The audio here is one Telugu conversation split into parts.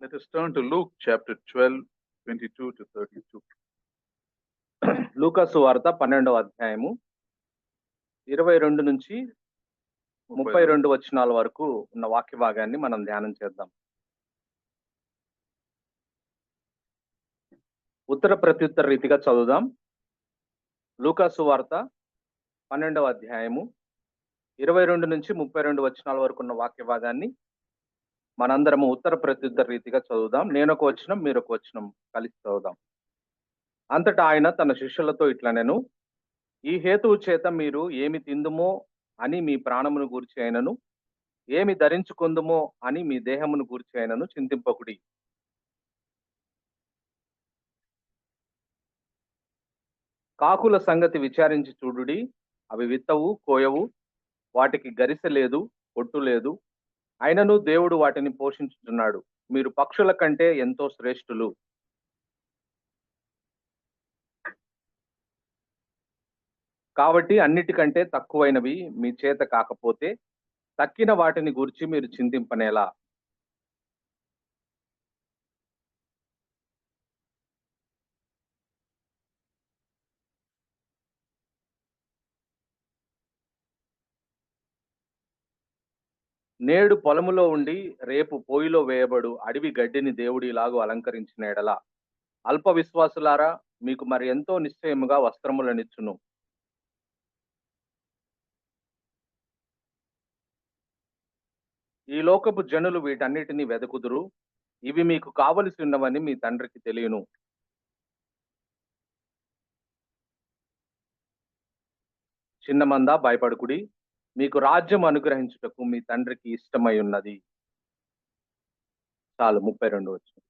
Let us turn to Luke chapter 12, 22 to 32. లూకాసు వార్త 12వ అధ్యాయము 22 నుంచి 32 వచనాల వరకు ఉన్న వాక్య భాగాన్ని మనం ధ్యానం చేద్దాం. ఉత్తర ప్రత్యుత్తర రీతిగా చదువుదాం. లూకాసు వార్త 12వ అధ్యాయము 22 నుంచి 32 వచనాల వరకు ఉన్న వాక్య భాగాన్ని మనందరము ఉత్తర ప్రత్యుత్తర రీతిగా చదువుదాం. నేను ఒక వచనం, మీరు ఒక వచనం కలిసి చదువుదాం. అంతటా ఆయన తన శిష్యులతో ఇట్లనెను, ఈ హేతువు చేత మీరు ఏమి తిందుమో అని మీ ప్రాణమును గూర్చి అయినను, ఏమి ధరించుకుందుమో అని మీ దేహమును గూర్చి అయినను చింతింపకుడి. కాకుల సంగతి విచారించి చూడుడి, అవి విత్తవు, కోయవు, వాటికి గరిసె లేదు, పొట్టు లేదు, అయినను దేవుడు వాటిని పోషించుచున్నాడు. మీరు పక్షుల కంటే ఎంతో శ్రేష్ఠులు. కాబట్టి అన్నిటికంటే తక్కువైనవి మీ చేత కాకపోతే తక్కిన వాటిని గురించి మీరు చింతింపనేలా. నేడు పొలములో ఉండి రేపు పోయిలో వేయబడు అడవి గడ్డిని దేవుడు ఇలాగూ అలంకరించిన ఎడల అల్ప విశ్వాసులారా, మీకు మరి ఎంతో నిశ్చయముగా వస్త్రములనిచ్చును. ఈ లోకపు జనులు వీటన్నిటిని వెదకుదురు, ఇవి మీకు కావలసి ఉన్నవని మీ తండ్రికి తెలియను. చిన్నమందా భయపడుకుడి, మీకు రాజ్యం అనుగ్రహించుటకు మీ తండ్రికి ఇష్టమై ఉన్నది. చాలు. 32 వచ్చింది.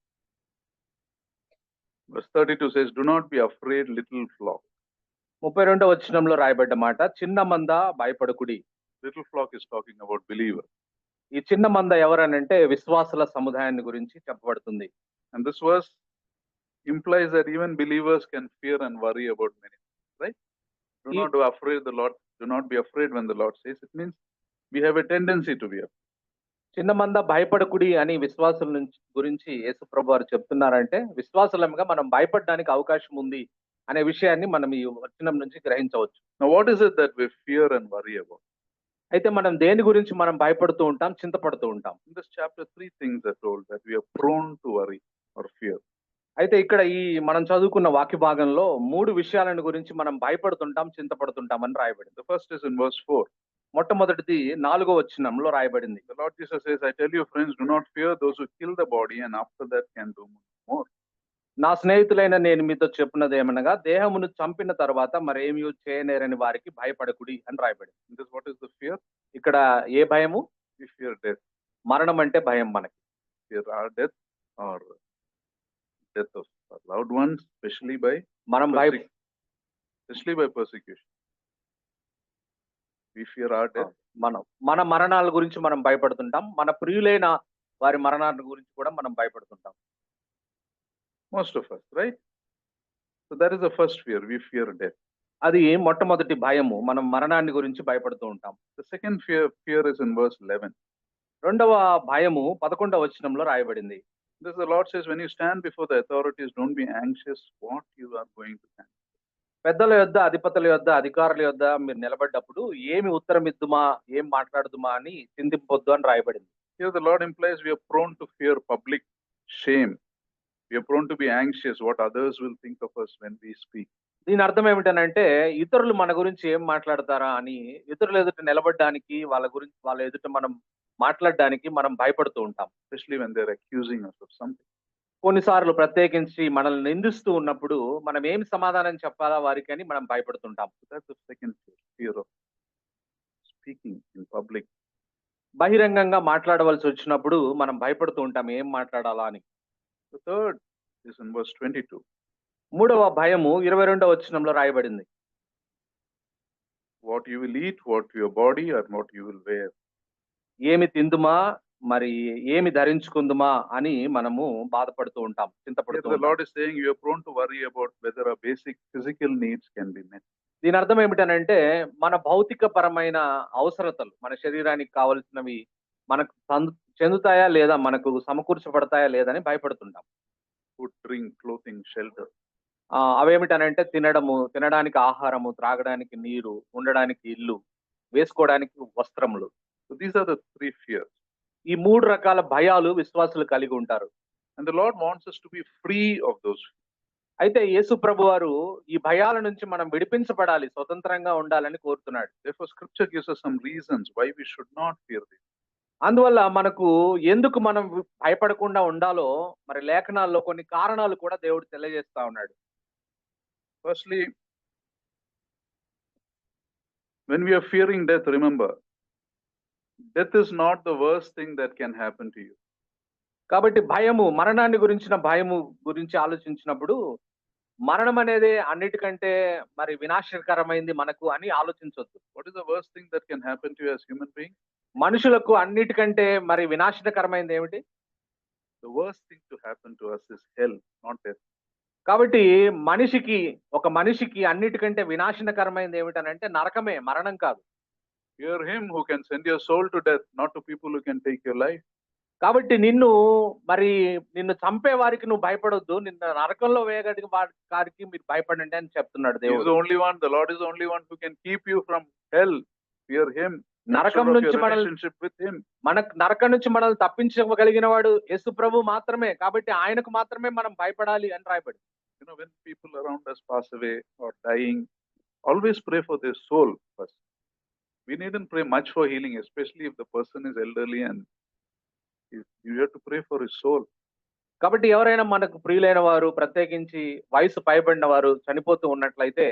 Verse 32 says, do not be afraid, little flock. 32వ వచనంలో రాయబడ్డ మాట, చిన్న మంద భయపడకుడి. Little flock is talking about believers. ఈ చిన్న మంద ఎవరనంటే విశ్వాసుల సముదాయాన్ని గురించి చెప్పబడుతుంది. And this verse implies that even believers can fear and worry about many things, right? Do not be afraid, the Lord. Do not be afraid when the Lord says. It means we have a tendency to be afraid. చిన్న మంద భయపడకుడి అని విశ్వాసుల నుంచి గురించి యేసు ప్రభువు వారు చెప్తున్నారంటే, విశ్వాసులంగా మనం భయపడడానికి అవకాశం ఉంది అనే విషయాన్ని మనం ఈ వచనం నుంచి గ్రహించవచ్చు. Now what is it that we fear and worry about? అయితే మనం దేని గురించి మనం భయపడుతూ ఉంటాం, చింతపడుతూ ఉంటాం. In this chapter, three things are told that we are prone to worry or fear. అయితే ఇక్కడ ఈ మనం చదువుకున్న వాక్య భాగంలో 3 విషయాలను గురించి మనం భయపడుతుంటాం, చింతపడుతుంటాం అని రాయబడింది. The first is in verse 4. మొట్టమొదటిది 4వ వచనంలో రాయబడింది. The Lord Jesus says, I tell you friends, do not fear those who kill the body and after that can do more. నా స్నేహితులైన నేను మీతో చెప్పినది ఏమనగా, దేహమును చంపిన తర్వాత మరేమీ చేయనేరని వారికి భయపడకుడి అని రాయబడింది. This what is the fear? ఇక్కడ ఏ భయము? We fear death. మరణం అంటే భయం మనకి. Fear our death or death of our loved ones, especially by persecution. We fear our death. మన మరణాల గురించి మనం భయపడుతుంటాం, మన ప్రియులైన వారి మరణాల గురించి కూడా మనం భయపడుతుంటాం. Most of us, right? So that is the first fear. We fear death. అది మొట్టమొదటి భయము, మనం మరణాన్ని గురించి భయపడుతూ ఉంటాం. The second fear is in verse 11. రెండవ భయము 11వ వచనంలో రాయబడింది. This the Lord says, when you stand before the authorities, don't be anxious what you are going to stand. పెద్దల యొద్ద, అధిపతుల యొద్ద, అధికారుల యొద్ద మీరు నిలబడ్డప్పుడు ఏమి ఉత్తరం ఇద్దుమా, ఏం మాట్లాడుదుమా అని చింతింపొద్దు అని రాయబడింది. Here the Lord implies we are prone to fear public shame. We are prone to be anxious what others will think of us when we speak. దీని అర్థం ఏమిటనంటే, ఇతరులు మన గురించి ఏం మాట్లాడతారా అని ఇతరుల ఎదుట నిలబడడానికి, వాళ్ళ ఎదుట మనం మాట్లాడడానికి మనం భయపడుతూ ఉంటాం. Especially when they are accusing us of something. కొన్నిసార్లు ప్రత్యేకించి మనల్ని నిందిస్తూ ఉన్నప్పుడు మనం ఏం సమాధానం చెప్పాలా వారికి అని మనం భయపడుతుంటాం. That's the second fear of speaking in public. బహిరంగంగా మాట్లాడవలసి వచ్చినప్పుడు మనం భయపడుతూ ఉంటాం, ఏం మాట్లాడాలా అని. The third is in verse 22. మూడవ భయము 22వ వచనంలో రాయబడింది. What you will eat, what your body or what you will wear. ఏమి తిందుమా, మరి ఏమి ధరించుకుందుమా అని మనము బాధపడుతూ ఉంటాం, చింతపడుతూ The ఉంటాం. Lord is saying you are prone to worry about whether our basic physical needs can be met. దీని అర్థం ఏమిటనంటే, మన భౌతిక పరమైన అవసరతలు, మన శరీరానికి కావలసినవి మనకు చెందుతాయా లేదా, మనకు సమకూర్చబడతాయా లేదని భయపడుతుంటాం. food, drink, clothing, shelter. అవేమిటనంటే తినడానికి ఆహారము, త్రాగడానికి నీరు, ఉండడానికి ఇల్లు, వేసుకోవడానికి వస్త్రములు. So these are the three fears. ఈ 3 రకాల భయాలు విశ్వాసులు కలిగి ఉంటారు. And the Lord wants us to be free of those. అయితే యేసు ప్రభువారు ఈ భయాల నుంచి మనం విడిపించబడాలి, స్వతంత్రంగా ఉండాలని కోరుతున్నాడు. Therefore, Scripture gives us some reasons why we should not fear this. అందువల్ల మనకు ఎందుకు మనం భయపడకుండా ఉండాలో మరి లేఖనాల్లో కొన్ని కారణాలు కూడా దేవుడు తెలియజేస్తా ఉన్నాడు. Firstly, when we are fearing death, remember, death is not the worst thing that can happen to you. కాబట్టి మరణాన్ని గురించిన భయము గురించి ఆలోచించినప్పుడు మరణం అనేది అన్నిటికంటే మరి వినాశకరమైంది మనకు అని ఆలోచించొద్దు. What is the worst thing that can happen to you as human being? మనుషులకు అన్నిటికంటే మరి వినాశనకరమైనది ఏమిటి? The worst thing to happen to us is hell, not death. కాబట్టి ఒక మనిషికి అన్నిటికంటే వినాశనకరమైనది ఏమిటనంటే నరకమే, మరణం కాదు. Fear him who can send your soul to death, not to people who can take your life. కాబట్టి నిన్ను చంపే వారికి నువ్వు భయపడొద్దు, నిన్ను నరకంలో వేయగలిగిన వారికి మీరు భయపడండి అని చెప్తున్నాడు He is దేవుడు. the only one, the Lord is the only one who can keep you from hell. Fear him. నరకం Instead of నుంచి your relationship with him. నరకం నుంచి మనల్ని తప్పించగలిగిన వాడు యేసు ప్రభు మాత్రమే. కాబట్టి ఆయనకు మాత్రమే మనం భయపడాలి అని రాయబడి. You know, when people around us pass away or dying, always pray for their soul first. We needn't pray much for healing, especially if the person is elderly and you have to pray for his soul. కాబట్టి ఎవరైనా మనకు ప్రియులైన వారు, ప్రత్యేకించి వయసు పైబడిన వారు చనిపోతూ ఉన్నట్లయితే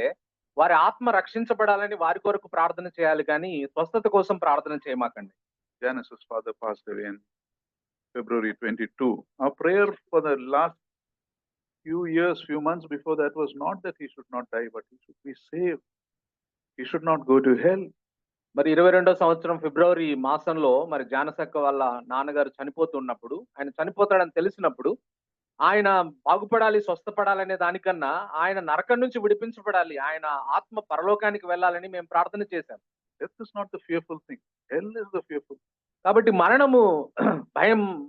వారి ఆత్మ రక్షించబడాలని వారి కొరకు ప్రార్థన చేయాలి, కానీ స్వస్థత కోసం ప్రార్థన చేయమాకండి. Janice's father passed away in February 22. Our prayer for the last few months before that was not that he should not die, but he should be saved. He should not go to hell. మరి 22వ సంవత్సరం ఫిబ్రవరి మాసంలో మరి జానసక్క వాళ్ళ నాన్నగారు చనిపోతున్నప్పుడు, ఆయన చనిపోతాడని తెలిసినప్పుడు ఆయన బాగుపడాలి, స్వస్థపడాలనే దానికన్నా ఆయన నరకం నుంచి విడిపించబడాలి, ఆయన ఆత్మ పరలోకానికి వెళ్ళాలని మేము ప్రార్థన చేశాం. Death is not the fearful thing. Hell is the fearful. కాబట్టి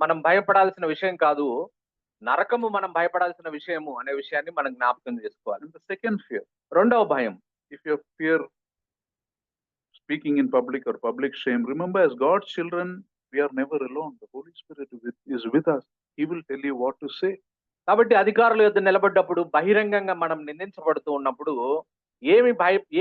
మనం భయపడాల్సిన విషయం కాదు, నరకము మనం భయపడాల్సిన విషయము అనే విషయాన్ని మనం జ్ఞాపకం చేసుకోవాలి. And the second fear. రెండవ భయం. If you fear speaking in public or public shame, remember, as God's children, we are never alone. The Holy Spirit is with us. He will tell you what to say. కాబట్టి అధికారుల యొద్ద నిలబడ్డప్పుడు బహిరంగంగా మనం నిందించబడుతూ ఉన్నప్పుడు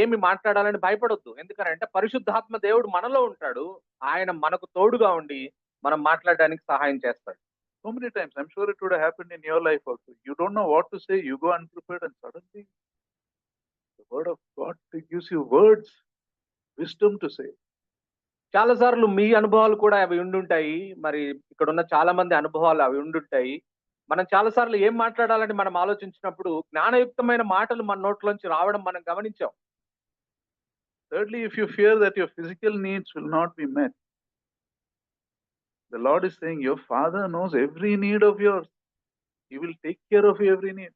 ఏమి మాట్లాడాలని భయపడొద్దు. ఎందుకంటే పరిశుద్ధాత్మ దేవుడు మనలో ఉంటాడు, ఆయన మనకు తోడుగా ఉండి మనం మాట్లాడడానికి సహాయం చేస్తాడు. So many times, I'm sure it would have happened in your life also. You don't know what to say, you go unprepared, and suddenly the word of God gives you words, wisdom to say. చాలా సార్లు మీ అనుభవాలు కూడా అవి ఉండుంటాయి, మరి ఇక్కడ ఉన్న చాలా మంది అనుభవాలు అవి ఉండుంటాయి. మనం చాలా సార్లు ఏం మాట్లాడాలని మనం ఆలోచించినప్పుడు జ్ఞానయుక్తమైన మాటలు మన నోట్లోంచి రావడం మనం గమనించాం. Thirdly, if you fear that your physical needs will not be met, the Lord is saying your Father knows every need of yours. He will take care of every need.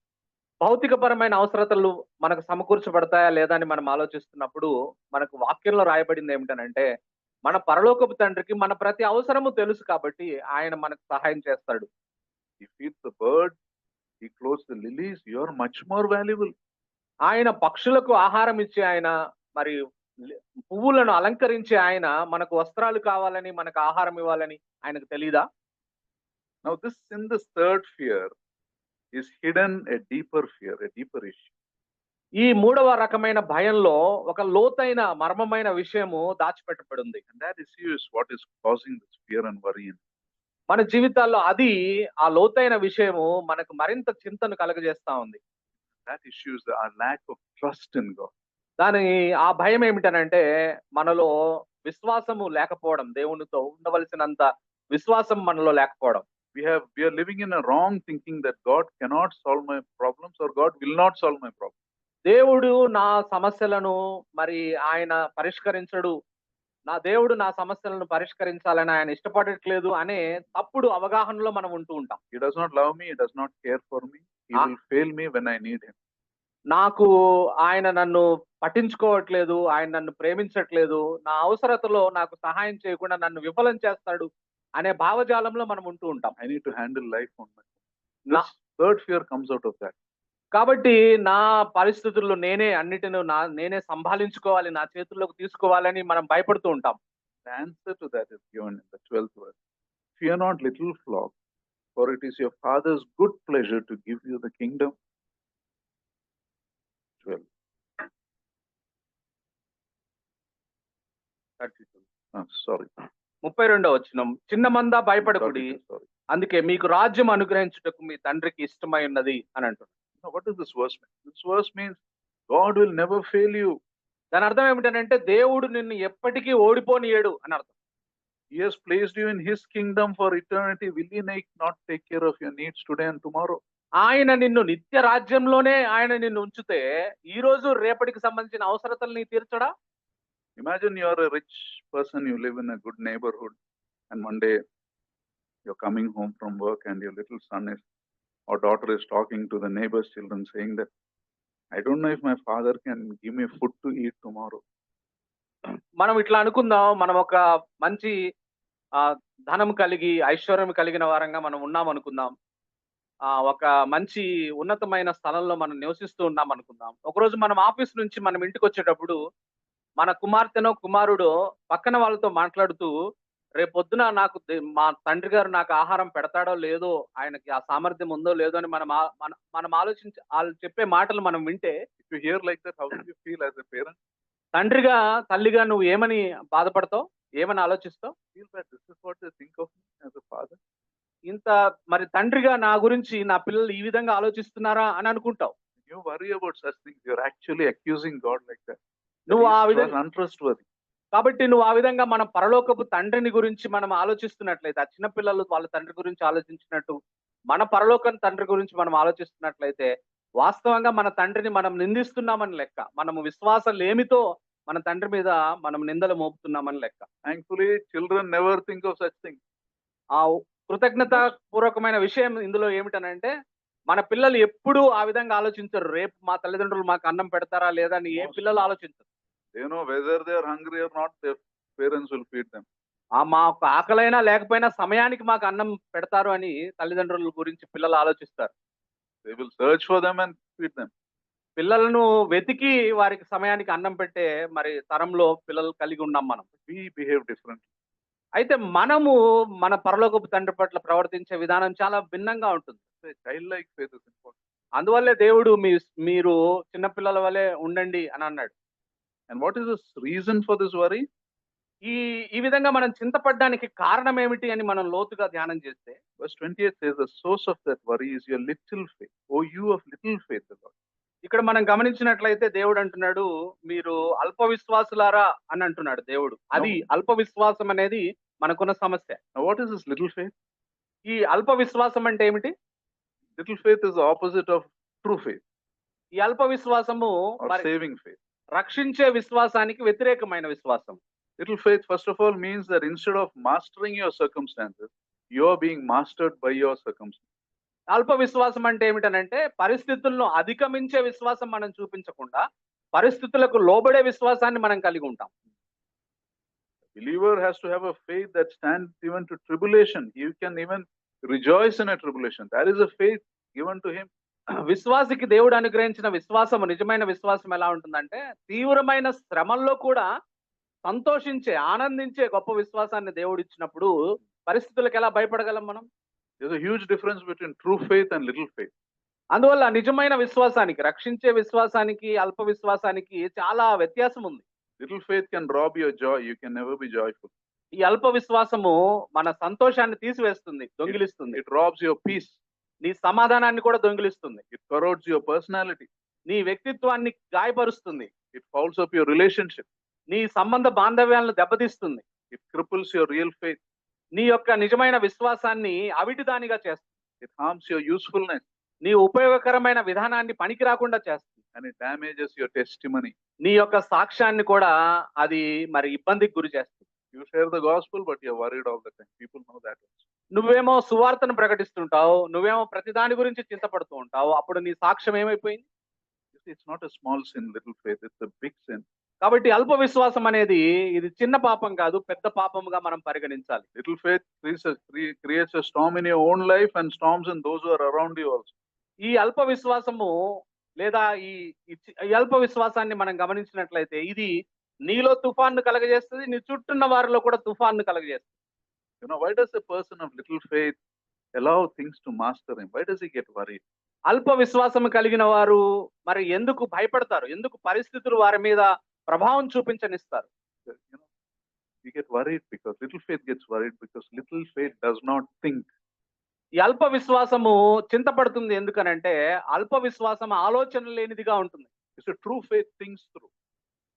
భౌతికపరమైన అవసరతలు మనకు సమకూర్చబడతాయా లేదా అని మనం ఆలోచిస్తున్నప్పుడు మనకు వాక్యంలో రాయబడింది ఏమిటనంటే, మన పరలోకపు తండ్రికి మన ప్రతి అవసరము తెలుసు, కాబట్టి ఆయన మనకు సహాయం చేస్తాడు. He feeds the birds, he clothes the lilies, you are much more valuable. ఆయన పక్షులకు ఆహారం ఇచ్చే ఆయన, మరి పువ్వులను అలంకరించే ఆయన మనకు వస్త్రాలు కావాలని, మనకు ఆహారం ఇవ్వాలని ఆయనకు తెలీదా? Now in this third fear is hidden a deeper fear, a deeper issue. ఈ మూడవ రకమైన భయంలో ఒక లోతైన మర్మమైన విషయము దాచిపెట్టబడి ఉంది. And that issue is what is causing this fear and worry. మన జీవితాల్లో ఆ లోతైన విషయము మనకు మరింత చింతను కలుగజేస్తా ఉంది. That issue is our lack of trust in God. ఆ భయం ఏమిటనంటే మనలో విశ్వాసము లేకపోవడం, దేవునితో ఉండవలసినంత విశ్వాసం మనలో లేకపోవడం. We are living in a wrong thinking that God cannot solve my problems or God will not solve my problems. దేవుడు నా సమస్యలను మరి ఆయన పరిష్కరించడు, నా దేవుడు నా సమస్యలను పరిష్కరించాలని ఆయన ఇష్టపడట్లేదు అనే తప్పుడు అవగాహనలో మనం ఉంటూ ఉంటాం. He does not love me, he does not care for me, he will fail me when I need him. ఆయన నన్ను పట్టించుకోవట్లేదు, ఆయన నన్ను ప్రేమించట్లేదు, నా అవసరతలో నాకు సహాయం చేయకుండా నన్ను విఫలం చేస్తాడు అనే భావజాలంలో మనం ఉంటూ ఉంటాం. I need to handle life on my own. నా- This third fear comes out of that. కాబట్టి నా పరిస్థితుల్లో నేనే సంభాళించుకోవాలి, నా చేతుల్లోకి తీసుకోవాలని మనం భయపడుతూ ఉంటాం. The answer to that is given in the 12th verse. Fear not, little flock, for it is your Father's good pleasure to give you the kingdom. 12. 32. Sorry. 32వ వచనం, చిన్న మంద భయపడకుడి, 32, sorry. అందుకే మీకు రాజ్యం అనుగ్రహించుటకు మీ తండ్రికి ఇష్టమై ఉన్నది అని అంటున్నాడు. Now, what does this verse mean? This verse means God will never fail you. దాని అర్థం ఏమిటంటే దేవుడు నిన్ను ఎప్పటికీ ఓడిపోనియడు అని అర్థం. He has placed you in His kingdom for eternity. Will He not take care of your needs today and tomorrow? ఆయన నిన్ను నిత్య రాజ్యంలోనే ఆయన నిన్ను ఉంచితే ఈ రోజు రేపటికి సంబంధించిన అవసరతల్ని తీర్చడా? Imagine you are a rich person, you live in a good neighborhood, and one day you're coming home from work and your little son or daughter is talking to the neighbor's children saying that, I don't know if my father can give me food to eat tomorrow. మనం ఇట్లా అనుకుందాం, మనం ఒక మంచి ధనం కలిగి ఐశ్వర్యం కలిగిన వారంగా మనం ఉన్నాం అనుకుందాం. ఒక మంచి ఉన్నతమైన స్థలంలో మనం నివసిస్తూ ఉన్నాం అనుకుందాం. ఒకరోజు మనం ఆఫీస్ నుంచి మనం ఇంటికి వచ్చేటప్పుడు మన కుమార్తెనో కుమారుడో పక్కన వాళ్ళతో మాట్లాడుతూ, రేపొద్దున నాకు మా తండ్రి గారు నాకు ఆహారం పెడతాడో లేదో, ఆయనకి ఆ సామర్థ్యం ఉందో లేదో అని మనం ఆలోచించి వాళ్ళు చెప్పే మాటలు మనం వింటే, If you hear like that, how do you feel as a parent? తండ్రిగా తల్లిగా నువ్వు ఏమని బాధపడతావు, ఏమని ఆలోచిస్తావు? Feel that this is what they think of me as a father. ఇంత మరి తండ్రిగా నా గురించి నా పిల్లలు ఈ విధంగా ఆలోచిస్తున్నారా అని అనుకుంటావు. You worry about such things. You're actually accusing God like that. నువ్వు ఆ He is విధంగా untrustworthy. కాబట్టి నువ్వు ఆ విధంగా మన పరలోకపు తండ్రిని గురించి మనం ఆలోచిస్తున్నట్లయితే, ఆ చిన్న పిల్లలు వాళ్ళ తండ్రి గురించి ఆలోచించినట్టు మన పరలోకం తండ్రి గురించి మనం ఆలోచిస్తున్నట్లయితే, వాస్తవంగా మన తండ్రిని మనం నిందిస్తున్నామని లెక్క. మనము విశ్వాసం లేమితో మన తండ్రి మీద మనం నిందలు మోపుతున్నామని లెక్క. Thankfully, children never think of such things. ఆ కృతజ్ఞత పూర్వకమైన విషయం ఇందులో ఏమిటనంటే, మన పిల్లలు ఎప్పుడూ ఆ విధంగా ఆలోచించరు. రేపు మా తల్లిదండ్రులు మాకు అన్నం పెడతారా లేదా అని ఏ పిల్లలు ఆలోచించరు. They know whether they are hungry or not, their parents will feed them. మాకు ఆకలైనా లేకపోయినా సమయానికి మాకు అన్నం పెడతారు అని తల్లిదండ్రుల గురించి పిల్లలు ఆలోచిస్తారు. They will search for them and feed them. పిల్లలను వెతికి వారికి సమయానికి అన్నం పెట్టే మరి తరంలో పిల్లలు కలిగి ఉన్నాం మనం. We behave differently. అయితే మనము మన పరలోకపు తండ్రి పట్ల ప్రవర్తించే విధానం చాలా భిన్నంగా ఉంటుంది. Childlike faith is important. అందువల్లే దేవుడు మీరు చిన్నపిల్లల వలె ఉండండి అని అన్నాడు. And what is the reason for this worry? ఈ విధంగా మనం చింతపడడానికి కారణం ఏమిటి అని మనం లోతుగా ధ్యానం చేస్తే, Verse 28 says, the source of that worry is your little faith. Oh, you of little faith, the Lord. ఇక్కడ మనం గమనించినట్లయితే దేవుడు అంటున్నాడు, మీరు అల్ప విశ్వాసులారా అని అంటున్నాడు దేవుడు. అది అల్ప విశ్వాసం అనేది మనకున్న సమస్య. Now, what is this little faith? ఈ అల్ప విశ్వాసం అంటే ఏమిటి? Little faith is the opposite of true faith ఈ అల్ప విశ్వాసము or saving faith. రక్షించే విశ్వాసానికి వ్యతిరేకమైన విశ్వాసం. Little faith, first of all, means that instead of mastering your circumstances, you are being mastered by your circumstances. అల్ప విశ్వాసం అంటే ఏమిటనంటే, పరిస్థితులను అధిగమించే విశ్వాసం మనం చూపించకుండా పరిస్థితులకు లోబడే విశ్వాసాన్ని మనం కలిగి ఉంటాం. Believer has to have a faith that stands even to tribulation. You can even rejoice in a tribulation. That is a faith given to him. విశ్వాసికి దేవుడు అనుగ్రహించిన విశ్వాసము, నిజమైన విశ్వాసం ఎలా ఉంటుందంటే, తీవ్రమైన శ్రమల్లో కూడా సంతోషించే, ఆనందించే గొప్ప విశ్వాసాన్ని దేవుడు ఇచ్చినప్పుడు పరిస్థితులకు ఎలా భయపడగలం మనం? There's a huge difference between true faith and little faith. అందువల్ల నిజమైన విశ్వాసానికి, రక్షించే విశ్వాసానికి, అల్ప విశ్వాసానికి చాలా వ్యత్యాసం ఉంది. Little faith can rob your joy. You can never be joyful. ఈ అల్ప విశ్వాసము మన సంతోషాన్ని తీసివేస్తుంది, దొంగిలిస్తుంది. It robs your peace. నీ సమాధానాన్ని కూడా దొంగిలిస్తుంది. It corrodes your personality. నీ వ్యక్తిత్వాన్ని గాయపరుస్తుంది. It fouls up your relationship. నీ సంబంధ బాంధవ్యాలను దెబ్బతీస్తుంది. It cripples your real faith. నీ యొక్క నిజమైన విశ్వాసాన్ని అవిటిదానిగా చేస్తుంది. It harms your usefulness. నీ ఉపయోగకరమైన విధానాన్ని పనికి రాకుండా చేస్తుంది. And it damages your testimony. నీ యొక్క సాక్ష్యాన్ని కూడా అది మరి ఇబ్బందికి గురి చేస్తుంది. You share the gospel, but you're worried all the time. People know that also. నువ్వేమో సువార్తను ప్రకటిస్తుంటావు, నువ్వేమో ప్రతి దాని గురించి చింతపడుతూ ఉంటావు. అప్పుడు నీ సాక్ష్యం ఏమైపోయింది? You see, it's not a small sin, little faith. It's a big sin. కాబట్టి అల్ప విశ్వాసం అనేది ఇది చిన్న పాపం కాదు, పెద్ద పాపముగా మనం పరిగణించాలి. Little faith creates a storm in your own life and storms in those who are around you also. ఈ అల్ప విశ్వాసము లేదా ఈ అల్ప విశ్వాసాన్ని మనం గమనించినట్లయితే ఇది నీలో తుఫాన్ను కలగజేస్తుంది, నీ చుట్టూన్న వారిలో కూడా తుఫాన్ను కలగజేస్తుంది. You know, why does a person of little faith allow things to master him? Why does he get worried? అల్ప విశ్వాసం కలిగిన వారు మరి ఎందుకు భయపడతారు? ఎందుకు పరిస్థితులు వారి మీద ప్రభావం చూపించనిస్తారు? You know, we get worried because little faith gets worried because little faith does not think. ఈ అల్ప విశ్వాసము చింతపడుతుంది ఎందుకనంటే అల్ప విశ్వాసం ఆలోచన లేనిదిగా ఉంటుంది. It's a true faith thinks through.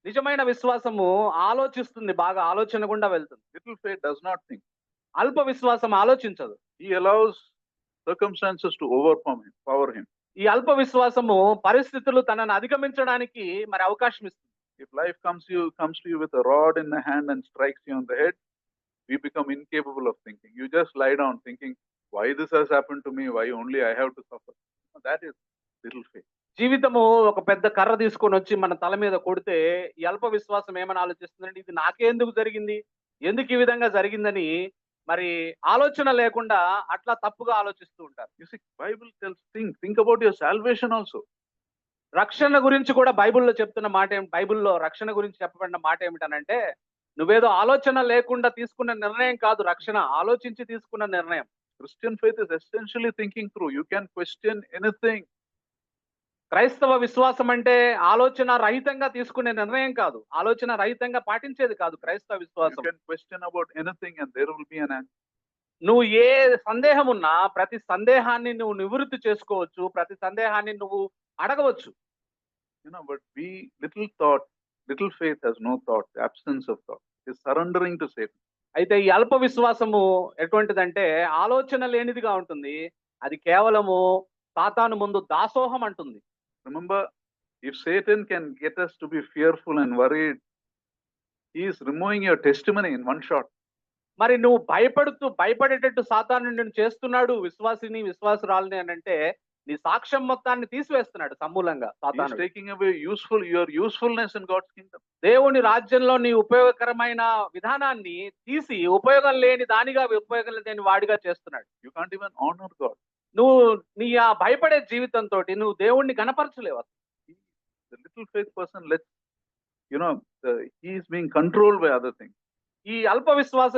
నిజమైన విశ్వాసము ఆలోచిస్తుంది, బాగా ఆలోచన గుండా వెళ్తుంది. Little faith does not think. అల్ప విశ్వాసం ఆలోచించదు. He allows circumstances to power him. ఈ అల్ప విశ్వాసము పరిస్థితులు తనను అధిగమించడానికి మరి అవకాశం ఇస్తుంది. If life comes to you with a rod in the hand and strikes you on the head, we become incapable of thinking. You just lie down thinking, why this has happened to me? Why only I have to suffer? That is little faith. జీవితము ఒక పెద్ద కర్ర తీసుకొని వచ్చి మన తల మీద కొడితే ఈ అల్ప విశ్వాసం ఏమని ఆలోచిస్తుందంటే ఇది నాకే ఎందుకు జరిగింది, ఎందుకు ఈ విధంగా జరిగిందని మరి ఆలోచన లేకుండా అట్లా తప్పుగా ఆలోచిస్తూ ఉంటారు. You see, Bible tells think about your salvation also. రక్షణ గురించి కూడా బైబిల్లో చెప్తున్న మాట బైబిల్లో రక్షణ గురించి చెప్పబడిన మాట ఏమిటనంటే నువ్వేదో ఆలోచన లేకుండా తీసుకున్న నిర్ణయం కాదు రక్షణ, ఆలోచించి తీసుకున్న నిర్ణయం. Christian faith is essentially thinking through. You can question anything. క్రైస్తవ విశ్వాసం అంటే ఆలోచన రహితంగా తీసుకునే నిర్ణయం కాదు, ఆలోచన రహితంగా పాటించేది కాదు క్రైస్తవ You విశ్వాసం. can question about anything and there will be an answer. నువ్వు ఏ సందేహం ఉన్నా ప్రతి సందేహాన్ని నువ్వు నివృత్తి చేసుకోవచ్చు, ప్రతి సందేహాన్ని నువ్వు అడగవచ్చు. You know, but little faith has no thought, the absence of thought. Is surrendering to Satan. అయితే ఈ అల్ప విశ్వాసము ఎటువంటిదంటే ఆలోచన లేనిదిగా ఉంటుంది, అది కేవలము సాతాను ముందు దాసోహం అంటుంది. Remember, if Satan can get us to be fearful and worried, he is removing your testimony in one shot. మరి నువ్వు భయపడేటట్టు సాతాను నిన్ను చేస్తున్నాడు, విశ్వాసురాలని అని అంటే నీ సాక్ష్యం మొత్తాన్ని తీసివేస్తున్నాడు సమూలంగా He is సాతాను. taking away your usefulness in God's kingdom. దేవుని రాజ్యంలో నీ ఉపయోగకరమైన విధానాన్ని తీసి ఉపయోగం లేని వాడిగా చేస్తున్నాడు. You can't even honor God. నువ్వు నీ ఆ భయపడే జీవితంతో నువ్వు దేవుణ్ణి గణపరచలేవు. The little faith person he is being controlled by other things. ఈ అల్ప విశ్వాస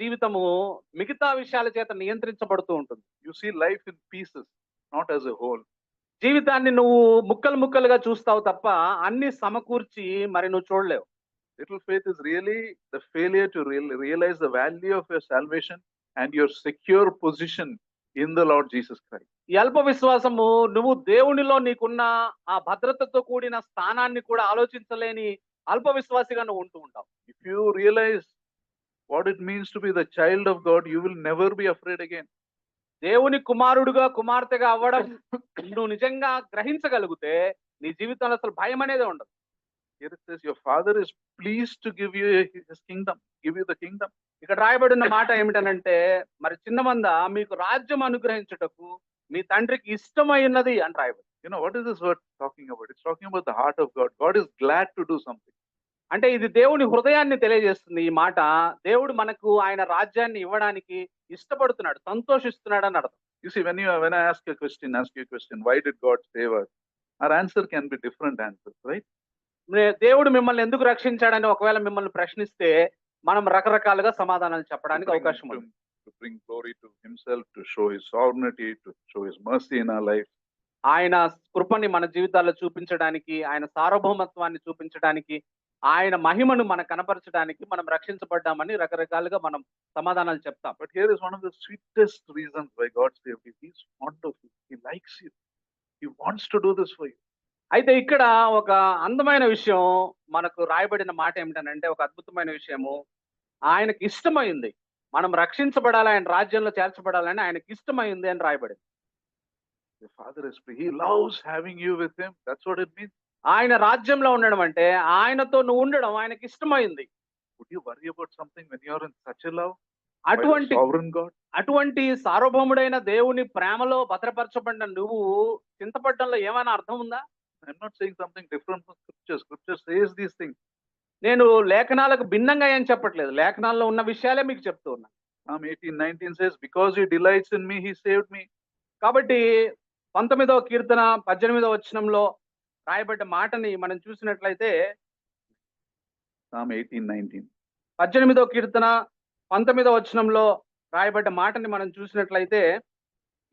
జీవితము మిగతా విషయాల చేత నియంత్రించబడుతూ ఉంటుంది. You see life in pieces, not as a whole. జీవితాన్ని నువ్వు ముక్కలుగా చూస్తావు తప్ప అన్ని సమకూర్చి మరి నువ్వు చూడలేవు. Little faith is really the failure to realize the value of your salvation and your secure position in the Lord Jesus Christ. ఈ అల్ప విశ్వాసము నువ్వు దేవునిలో నీకున్న ఆ భద్రతతో కూడిన స్థానాన్ని కూడా ఆలోచించలేని అల్ప విశ్వాసిగా నువ్వు ఉంటూ ఉంటావు. If you realize what it means to be the child of God, you will never be afraid again. దేవుని కుమారుడుగా కుమార్తెగా అవ్వడం నువ్వు నిజంగా గ్రహించగలిగితే నీ జీవితంలో అసలు భయం అనేది ఉండదు. Here it says, your father is pleased to give you his kingdom, give you the kingdom. ఇక్కడ రాయబడిన మాట ఏమిటనంటే మరి చిన్నమంద మీకు రాజ్యం అనుగ్రహించుటకు మీ తండ్రికి ఇష్టమైనది అని రాయబడి. You know, what is this word talking about? It's talking about the heart of God. God is glad to do something. అంటే ఇది దేవుని హృదయాన్ని తెలియజేస్తుంది ఈ మాట. దేవుడు మనకు ఆయన రాజ్యాన్ని ఇవ్వడానికి ఇష్టపడుతున్నాడు, సంతోషిస్తున్నాడు అని అర్థం. You see, when I ask you a question, why did God save us? Our answer can be different answers, right? దేవుడు మిమ్మల్ని ఎందుకు రక్షించాడని ఒకవేళ మిమ్మల్ని ప్రశ్నిస్తే మనం రకరకాలుగా సమాధానాలు చెప్పడానికి అవకాశం ఉంది. To bring glory to himself, to show his sovereignty, to show his mercy in our life. ఆయన కృపని మన జీవితాల్లో చూపించడానికి, ఆయన సార్వభౌమత్వాన్ని చూపించడానికి, ఆయన మహిమను మనం కనపరచడానికి మనం రక్షించబడ్డామని రకరకాలుగా మనం సమాధానాలు చెప్తాం. But here is one of the sweetest reasons why God saved you. He is fond of you. He likes you. He wants to do this for you. అయితే ఇక్కడ ఒక అందమైన విషయం మనకు రాయబడిన మాట ఏమిటనంటే ఒక అద్భుతమైన విషయము, ఆయనకి ఇష్టమైంది మనం రక్షించబడాలి, ఆయన రాజ్యంలో చేర్చబడాలని ఆయనకి ఇష్టమైంది అని రాయబడింది. Your father is free. He loves having you with him. That's what it means. ఆయన రాజ్యంలో ఉండడం అంటే ఆయనతో నువ్వు ఉండడం ఆయనకి ఇష్టమైంది. Would you worry about something when you are in such a love? అటువంటి sovereign God? అటువంటి సార్వభౌముడైన దేవుని ప్రేమలో భద్రపరచబడిన నువ్వు చింతపడడంలో ఏమైనా అర్థం ఉందా? I'm not saying something different from scripture. Scripture says these things. నేను లేఖనాలకు భిన్నంగా ఏం చెప్పట్లేదు, లేఖనాల్లో ఉన్న విషయాలే మీకు చెప్తూ ఉన్నా. Psalm 18:19 says, because he delights in me, he saved me. కాబట్టి 19వ కీర్తన 18వ వచనంలో రాయబడ్డ మాటని మనం చూసినట్లయితే, Psalm 18:19. 18వ కీర్తన 19వ వచనంలో రాయబడ్డ మాటని మనం చూసినట్లయితే,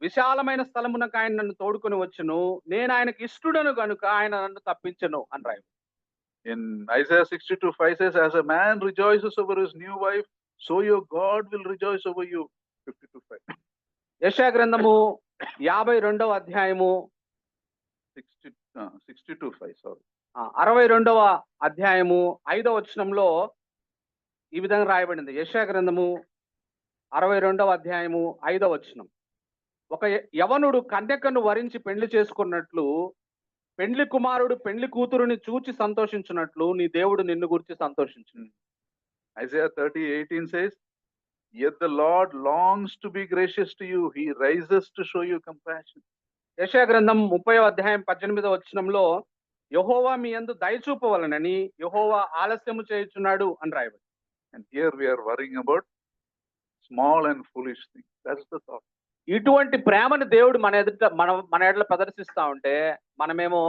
విశాలమైన స్థలమునకు ఆయన నన్ను తోడుకొని వచ్చును, నేను ఆయనకి ఇష్టడను గనుక ఆయన నన్ను తప్పించను అని రాయబడింది. In Isaiah 62:5 says, as a man rejoices over his new wife, so your God will rejoice over you. 52:5. యెషయా గ్రంథము 52వ అధ్యాయము 62:5, sorry. 62వ అధ్యాయము 5వ వచనంలో ఈ విధంగా రాయబడింది. యెషయా గ్రంథము 62వ అధ్యాయము 5వ వచనం. ఒక యవనుడు కన్యకను వరించి పెళ్లి చేసుకున్నట్లు, పెండ్లి కుమారుడు పెండ్లి కూతురుని చూచి సంతోషించున్నట్లు నీ దేవుడు నిన్ను గురించి సంతోషించును. Isaiah 30:18 says, yet the Lord longs to be gracious to you, he rises to show you compassion. యెషయా గ్రంథం 30వ అధ్యాయం 18వ వచనంలో, యెహోవా మీ యందు దయ చూపవలనని యెహోవా ఆలస్యము చేయుచున్నాడు అని రాయబడింది. And here we are worrying about small and foolish things. That's the thought. ఇటువంటి ప్రేమను దేవుడు మన ఎదుట మన ఎడల ప్రదర్శిస్తా ఉంటే, మనమేమో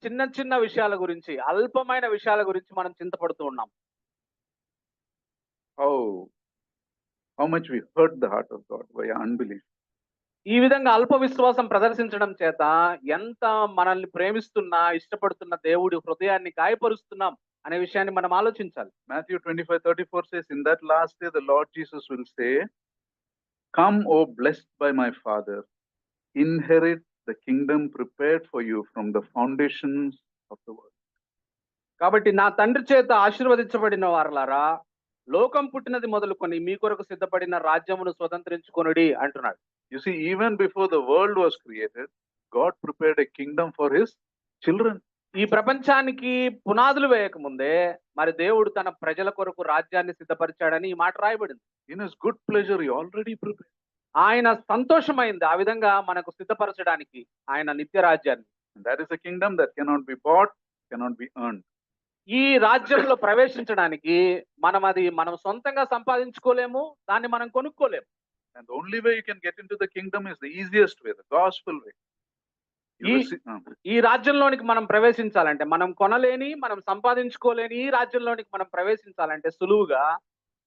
చిన్న చిన్న విషయాల గురించి, అల్పమైన విషయాల గురించి మనం చింతపడుతూ ఉన్నాం. How much we hurt the heart of God by unbelief. ఈ విధంగా అల్ప విశ్వాసం ప్రదర్శించడం చేత ఎంత మనల్ని ప్రేమిస్తున్నా, ఇష్టపడుతున్న దేవుడి హృదయాన్ని గాయపరుస్తున్నాం అనే విషయాన్ని మనం ఆలోచించాలి. Matthew 25:34 says, in that last day the Lord Jesus will say, come, O blessed by my Father, inherit the kingdom prepared for you from the foundations of the world. కాబట్టి నా తండ్రి చేత ఆశీర్వదించబడిన వారలారా, లోకం పుట్టినది మొదలుకొని మీ కొరకు సిద్ధపడిన రాజ్యమును స్వతంత్రించుకొనుడి అంటున్నాడు. You see, even before the world was created, God prepared a kingdom for his children. ఈ ప్రపంచానికి పునాదులు వేయక ముందే మరి దేవుడు తన ప్రజల కొరకు రాజ్యాన్ని సిద్ధపరిచాడని ఈ మాట రాయబడింది. In his good pleasure, he already prepared. ఆయన సంతోషమైంది ఆ విధంగా మనకు సిద్ధపరచడానికి ఆయన నిత్య రాజ్యాన్ని. And that is a kingdom that cannot be bought, cannot be earned. ఈ రాజ్యంలో ప్రవేశించడానికి మనం సొంతంగా సంపాదించుకోలేము, దాన్ని మనం కొనుక్కోలేము. And the only way you can get into the kingdom is the easiest way, the gospel way. ఈ రాజ్యంలోనికి మనం ప్రవేశించాలంటే, మనం కొనలేని, మనం సంపాదించుకోలేని ఈ రాజ్యంలోనికి మనం ప్రవేశించాలంటే సులువుగా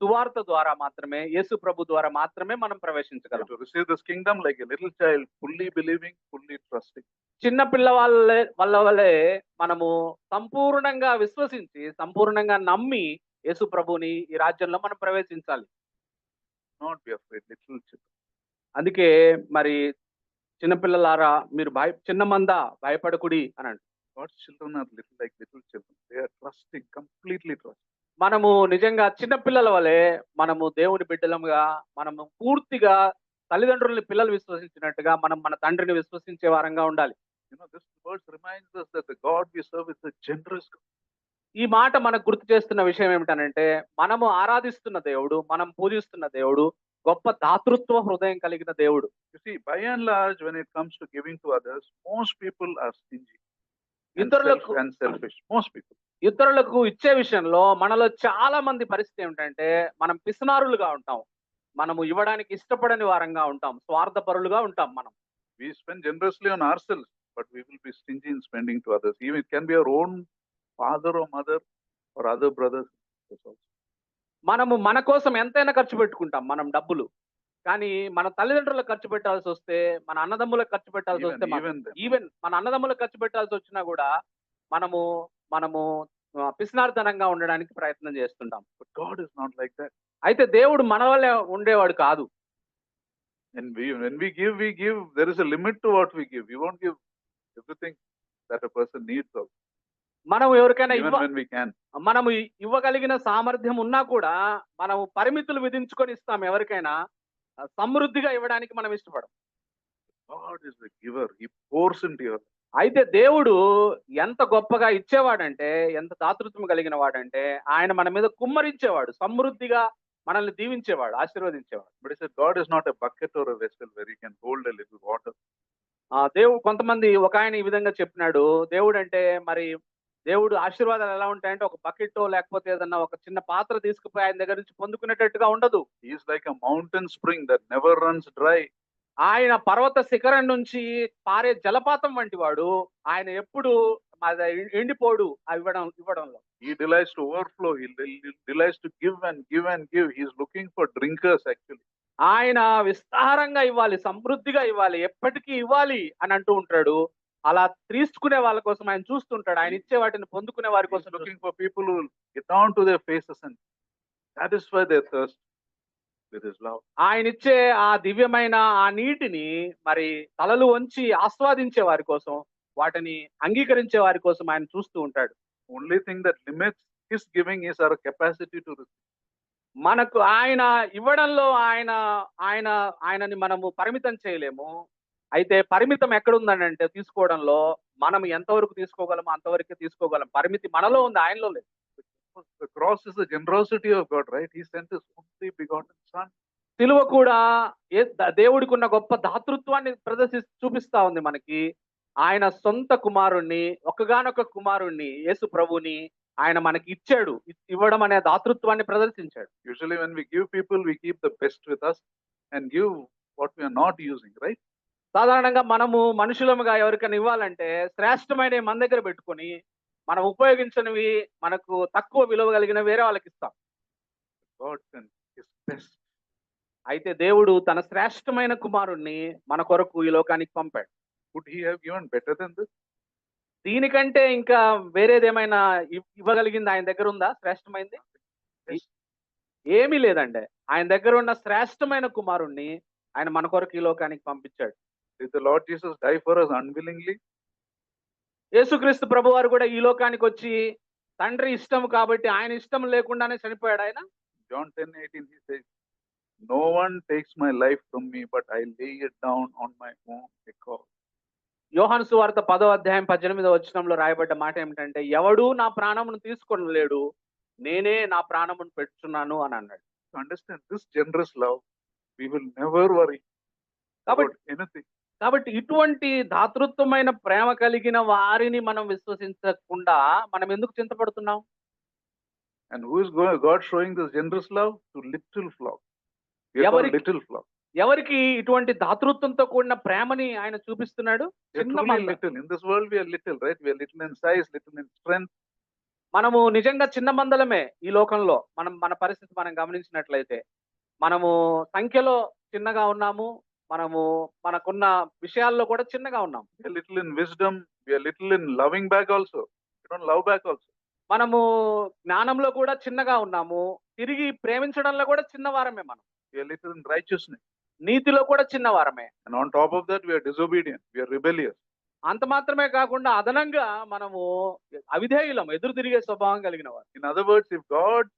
సువార్త ద్వారా మాత్రమే, యేసు ప్రభు ద్వారా మాత్రమే మనం ప్రవేశించగలం. To receive this kingdom like a little child, fully believing, fully trusting. చిన్న పిల్లవాళ్ళ వల్లే మనము సంపూర్ణంగా విశ్వసించి, సంపూర్ణంగా నమ్మి యేసు ప్రభుని ఈ రాజ్యంలో మనం ప్రవేశించాలి. Not be afraid, little children. అందుకే మరి చిన్నపిల్లలారా మీరు చిన్న మంద భయపడకుడి అని అంటారు. God's children are like little children. They are trusting, completely trusting. మనము నిజంగా చిన్న పిల్లల వలె మనము దేవుని బిడ్డలముగా, మనము పూర్తిగా తల్లిదండ్రులని పిల్లలు విశ్వసించినట్టుగా మనం మన తండ్రిని విశ్వసించే వారంగా ఉండాలి. This verse reminds us that the God we serve is a generous God. ఈ మాట మనకు గుర్తు చేస్తున్న విషయం ఏమిటనంటే, మనము ఆరాధిస్తున్న దేవుడు, మనం పూజిస్తున్న దేవుడు గొప్ప దాతృత్వ హృదయం కలిగిన దేవుడు. You see, by and large, when it comes to giving to others, most people are stingy and selfish. Most people. ఇతరులకు ఇచ్చే విషయంలో మనలో చాలా మంది పరిస్థితి ఏమిటంటే, మనం పిసినారులుగా ఉంటాం, మనము ఇవ్వడానికి ఇష్టపడని వారంగా ఉంటాం, స్వార్థపరులుగా ఉంటాం. We spend generously on ourselves, but we will be stingy in spending to others. Even it can be our own father or mother or other brothers also. మనము మన కోసం ఎంతైనా ఖర్చు పెట్టుకుంటాం మనం డబ్బులు, కానీ మన తల్లిదండ్రులకు ఖర్చు పెట్టాల్సి వస్తే, మన అన్నదమ్ములకు ఖర్చు పెట్టాల్సి వస్తే, ఈవెన్ మన అన్నదమ్ములకు ఖర్చు పెట్టాల్సి వచ్చినా కూడా మనము పిసినారితనంగా ఉండడానికి ప్రయత్నం చేస్తుంటాం. But God is not like that. అయితే దేవుడు మన వల్లే ఉండేవాడు కాదు. And when we give, there is a limit to what we give. We won't give everything that a person needs also. మనం ఎవరికైనా when we can. మనము ఇవ్వగలిగిన సామర్థ్యం ఉన్నా కూడా మనము పరిమితులు విధించుకొని ఇస్తాం. ఎవరికైనా సమృద్ధిగా ఇవ్వడానికి మనం ఇష్టపడం. God is the giver. He pours into your life. అయితే దేవుడు ఎంత గొప్పగా ఇచ్చేవాడంటే, ఎంత దాతృత్వం కలిగిన వాడంటే, ఆయన మన మీద కుమ్మరించేవాడు, సమృద్ధిగా మనల్ని దీవించేవాడు, ఆశీర్వదించేవాడు. But he said, God is not a bucket or a vessel where you can hold a little water. దేవుడు కొంతమంది ఒక ఆయన ఈ విధంగా చెప్పినాడు, దేవుడు అంటే మరి దేవుడు ఆశీర్వాదాలు ఎలా ఉంటాయంటే ఒక బకెట్టో లేకపోతే ఏదన్నా ఒక చిన్న పాత్ర తీసుకుపోయి ఆయన దగ్గర నుంచి పొందుకునేటట్టుగా ఉండదు. He is like a mountain spring that never runs dry. ఆయన పర్వత శిఖరం నుంచి పారే జలపాతం వంటి వాడు. ఆయన ఎప్పుడు ఎండిపోడు ఇవ్వడంలో. He delights to overflow. He delights to give and give and give. He is looking for drinkers actually. ఆయన విస్తారంగా ఇవ్వాలి, సమృద్ధిగా ఇవ్వాలి, ఎప్పటికీ ఇవ్వాలి అని అంటూ ఉంటాడు. అలా తీసుకునే వాళ్ళ కోసం ఆయన చూస్తుంటాడు. ఆయన ఇచ్చే వాటిని పొందుకునే వారి He is కోసం looking for people who will get down to their faces and satisfy their thirst with his love. ఆయన ఇచ్చే ఆ దివ్యమైన ఆ నీటిని మరి తలలు వంచి ఆస్వాదించే వారి కోసం, వాటిని అంగీకరించే వారి కోసం ఆయన చూస్తూ ఉంటాడు. Only thing that limits his giving is our capacity to receive. మనకు ఆయన ఇవ్వడంలో ఆయనని మనము పరిమితం చేయలేము. అయితే పరిమితం ఎక్కడుందనంటే తీసుకోవడంలో మనం ఎంతవరకు తీసుకోగలమో అంతవరకే తీసుకోగలం. పరిమితి మనలో ఉంది, ఆయనలో లేదు. The cross is the generosity of God, right? He sent his only begotten son. సిలువ కూడా దేవుడికి ఉన్న గొప్ప దాతృత్వాన్ని చూపిస్తా ఉంది మనకి. ఆయన సొంత కుమారుణ్ణి, ఒక్కగానొక్క కుమారుణ్ణి, యేసు ప్రభుని ఆయన మనకి ఇచ్చాడు. ఇవ్వడం అనే దాతృత్వాన్ని ప్రదర్శించాడు. Usually when we give people, we keep the best with us and give what we are not using, right? సాధారణంగా మనము మనుషులముగా ఎవరికైనా ఇవ్వాలంటే శ్రేష్టమైన మన దగ్గర పెట్టుకొని మనం ఉపయోగించనివి, మనకు తక్కువ విలువ కలిగిన వేరే వాళ్ళకి ఇస్తాం. God sent his best. అయితే దేవుడు తన శ్రేష్టమైన కుమారుణ్ణి మన కొరకు ఈ లోకానికి పంపాడు. Could he have given better than this? దీనికంటే ఇంకా వేరేదేమైనా ఇవ్వగలిగింది ఆయన దగ్గర ఉందా శ్రేష్టమైంది? ఏమీ లేదండి. ఆయన దగ్గర ఉన్న శ్రేష్టమైన కుమారుణ్ణి ఆయన మన కొరకు ఈ లోకానికి పంపించాడు. Did the Lord Jesus die for us unwillingly? యేసుక్రీస్తు ప్రభు వారు కూడా ఈ లోకానికి వచ్చి తండ్రి ఇష్టం కాబట్టి ఆయన ఇష్టం లేకుండానే చనిపోయాడు ఆయన. John 10:18 he says, "No one takes my life from me, but I lay it down on my own accord." యోహాను సువార్త 10వ అధ్యాయం 18వ వచనంలో రాయబడ్డ మాట ఏమిటంటే, ఎవడు నా ప్రాణమును తీసుకొనలేడు, నేనే నా ప్రాణమును పెట్టుచున్నాను అని అన్నాడు. To understand this generous love, we will never worry about anything. కాబట్టి ఇటువంటి దాతృత్వమైన ప్రేమ కలిగిన వారిని మనం విశ్వసించకుండా మనం ఎందుకు చింతపడుతున్నాం? And who is God showing this generous love? To little flock. We are called little flock. ఎవరికి ఇటువంటి దాతృత్వంతో కూడిన ప్రేమని ఆయన చూపిస్తున్నాడు? చిన్న మంద. Little. In this world we are little, right? We are little in size, little in strength. మనము నిజంగా చిన్న మందలమే ఈ లోకంలో. మన పరిస్థితి మనం గమనించినట్లయితే మనము సంఖ్యలో చిన్నగా ఉన్నాము, మనము మనకున్న విషయాల్లో కూడా చిన్నగా ఉన్నాం. We are little in wisdom, we are little in loving back also. We don't love back also. మనము జ్ఞానంలో కూడా చిన్నగా ఉన్నాము, తిరిగి ప్రేమించడంలో కూడా చిన్నవారమే మనం. We are little in righteousness. నీతిలో కూడా చిన్నవారమే. And on top of that we are disobedient, we are rebellious. అంత మాత్రమే కాకుండా అదనంగా మనము అవిధేయులం, ఎదురు తిరిగే స్వభావం కలిగిన వారు. In other words, if God's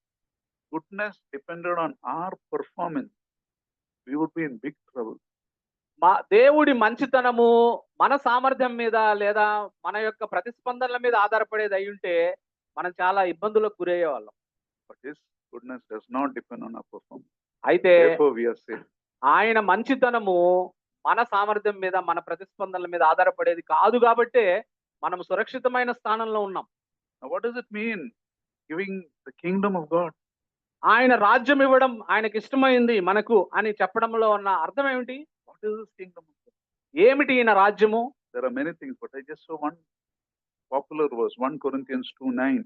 goodness depended on our performance, we would be in big trouble. దేవుడి మంచితనము మన సామర్థ్యం మీద లేదా మన యొక్క ప్రతిస్పందనల మీద ఆధారపడేది అయి ఉంటే మనం చాలా ఇబ్బందులకు గురయ్యే వాళ్ళం. But his goodness does not depend on our performance. అయితే Therefore we are saved. ఆయన మంచితనము మన సామర్థ్యం మీద మన ప్రతిస్పందనల మీద ఆధారపడేది కాదు కాబట్టే మనం సురక్షితమైన స్థానంలో ఉన్నాం. Now what does it mean giving the kingdom of God? ఆయన రాజ్యం ఇవ్వడం ఆయనకి ఇష్టమైంది మనకు అని చెప్పడంలో ఉన్న అర్థం ఏమిటి? What is this kingdom of God? ఏమిటి ఈయన రాజ్యము? There are many things, but I just saw one popular verse, 1 Corinthians 2:9.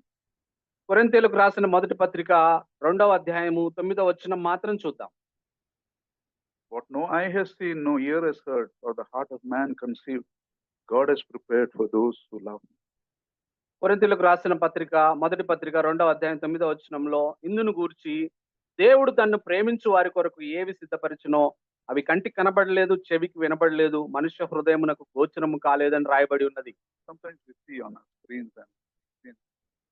కొరింథీయులకు రాసిన మొదటి పత్రిక 2వ అధ్యాయము 9వ వచనం మాత్రం చూద్దాం. What no eye has seen, no ear has heard, or the heart of man conceived, God has prepared for those who love him. కొరింథీయులకు రాసిన పత్రిక మొదటి పత్రిక 2వ అధ్యాయం 9వ వచనంలో ఇందును గూర్చి దేవుడు తన్ను ప్రేమించు వారి కొరకు ఏవి సిద్ధపరిచినో అవి కంటికి కనబడలేదు, చెవికి వినబడలేదు, మనుష్య హృదయమునకు గోచరము కాలేదని రాయబడి ఉన్నది. Sometimes we see on our screens and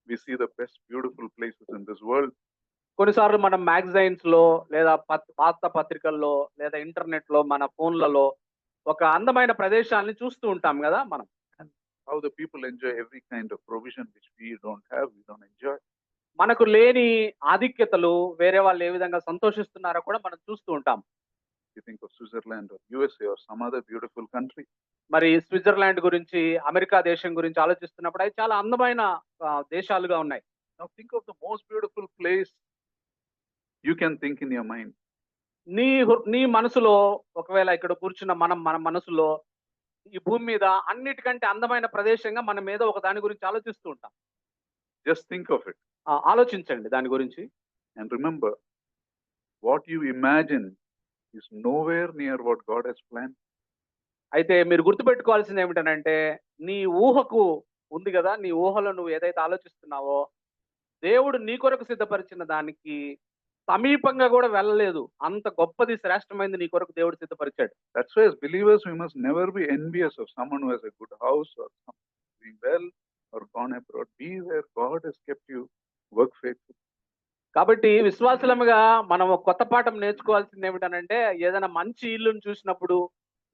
we see the best beautiful places in this world. కొన్నిసార్లు మనం మ్యాగజైన్స్ లో లేదా వార్తా పత్రికల్లో లేదా ఇంటర్నెట్ లో మన ఫోన్లలో ఒక అందమైన ప్రదేశాన్ని చూస్తూ ఉంటాం కదా మనం. How the people enjoy every kind of provision which we don't have, we don't enjoy. మనకు లేని ఆధిక్యతలు వేరే వాళ్ళు ఏ విధంగా సంతోషిస్తున్నారో కూడా మనం చూస్తూ ఉంటాం. You think of Switzerland or USA or some other beautiful country. మరి స్విట్జర్లాండ్ గురించి, అమెరికా దేశం గురించి ఆలోచిస్తున్నప్పుడు అవి చాలా అందమైన దేశాలుగా ఉన్నాయి. Now think of the most beautiful place you can think in your mind. నీ మనసులో ఒకవేళ ఇక్కడ కూర్చున్న మన మనసులో ఈ భూమి మీద అన్నిటికంటే అందమైన ప్రదేశంగా మనం మీద ఒక దాని గురించి ఆలోచిస్తూ ఉంటాం. Just think of it ఆలోచించండి దాని గురించి. and remember, what you imagine is nowhere near what God has planned. అయితే మీరు గుర్తుపెట్టుకోవాల్సింది ఏమిటనంటే, నీ ఊహకు ఉంది కదా, నీ ఊహలో నువ్వు ఏదైతే ఆలోచిస్తున్నావో దేవుడు నీ కొరకు సిద్ధపరిచిన దానికి సమీపంగా కూడా వెళ్ళలేదు. అంత గొప్పది, శ్రేష్టమైనది నీ కొరకు దేవుడు సిద్ధపరిచాడు. That's why as believers we must never be envious of someone who has a good house or doing well or gone abroad. Be where God has kept you, work faithful. కాబట్టి విశ్వాసులముగా మనం ఒక కొత్త పాఠం నేర్చుకోవాల్సింది ఏమిటనంటే, ఏదైనా మంచి ఇల్లును చూసినప్పుడు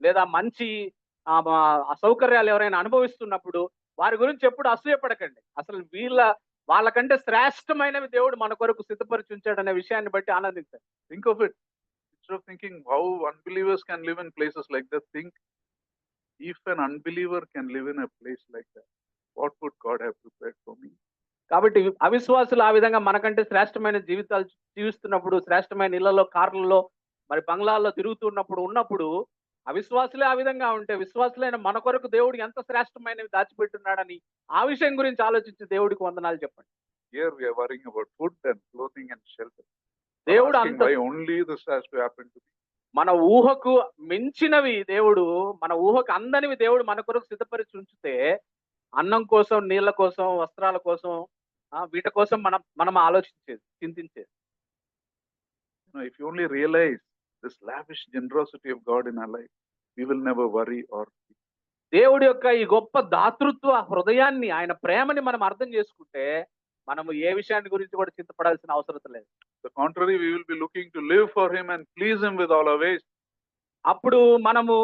లేదా మంచి అసౌకర్యాలు ఎవరైనా అనుభవిస్తున్నప్పుడు వారి గురించి ఎప్పుడు అసూయపడకండి. అసలు వాళ్ళకంటే శ్రేష్టమైనవి దేవుడు మన కొరకు సిద్ధపరిచి ఉంచాడనే విషయాన్ని బట్టి ఆనందించండి. Think of it. Instead of thinking how unbelievers can live in places like that, think if an unbeliever can live in a place like that, what would God have prepared for me? కాబట్టి అవిశ్వాసులు ఆ విధంగా మనకంటే శ్రేష్టమైన జీవితాలు జీవిస్తున్నప్పుడు, శ్రేష్టమైన ఇళ్లలో, కార్లలో, మరి బంగ్లాల్లో ఉన్నప్పుడు అవిశ్వాసులే ఆ విధంగా ఉంటే విశ్వాసులైన మన కొరకు దేవుడు ఎంత శ్రేష్టమైనవి దాచిపెట్టున్నాడని ఆ విషయం గురించి ఆలోచించి దేవుడికి వందనాలు చెప్పండి. Here we are worrying about food and clothing and shelter. దేవుడు Asking why only this has to happen to me. మన ఊహకు మించినవి దేవుడు, మన ఊహకు అందనివి దేవుడు మన కొరకు సిద్ధపరిచి ఉంచితే అన్నం కోసం, నీళ్ల కోసం, వస్త్రాల కోసం, వీటి కోసం మనం ఆలోచించేది, చింతించేది. If you only realize this lavish generosity of God in our life, we will never worry or దేవుడి యొక్క ఈ గొప్ప దాతృత్వ హృదయాన్ని, ఆయన ప్రేమని మనం అర్థం చేసుకుంటే మనము ఏ విషయాన్ని గురించి కూడా చింతపడాల్సిన అవసరం లేదు. The contrary, we will be looking to live for him and please him with all our ways. అప్పుడు మనము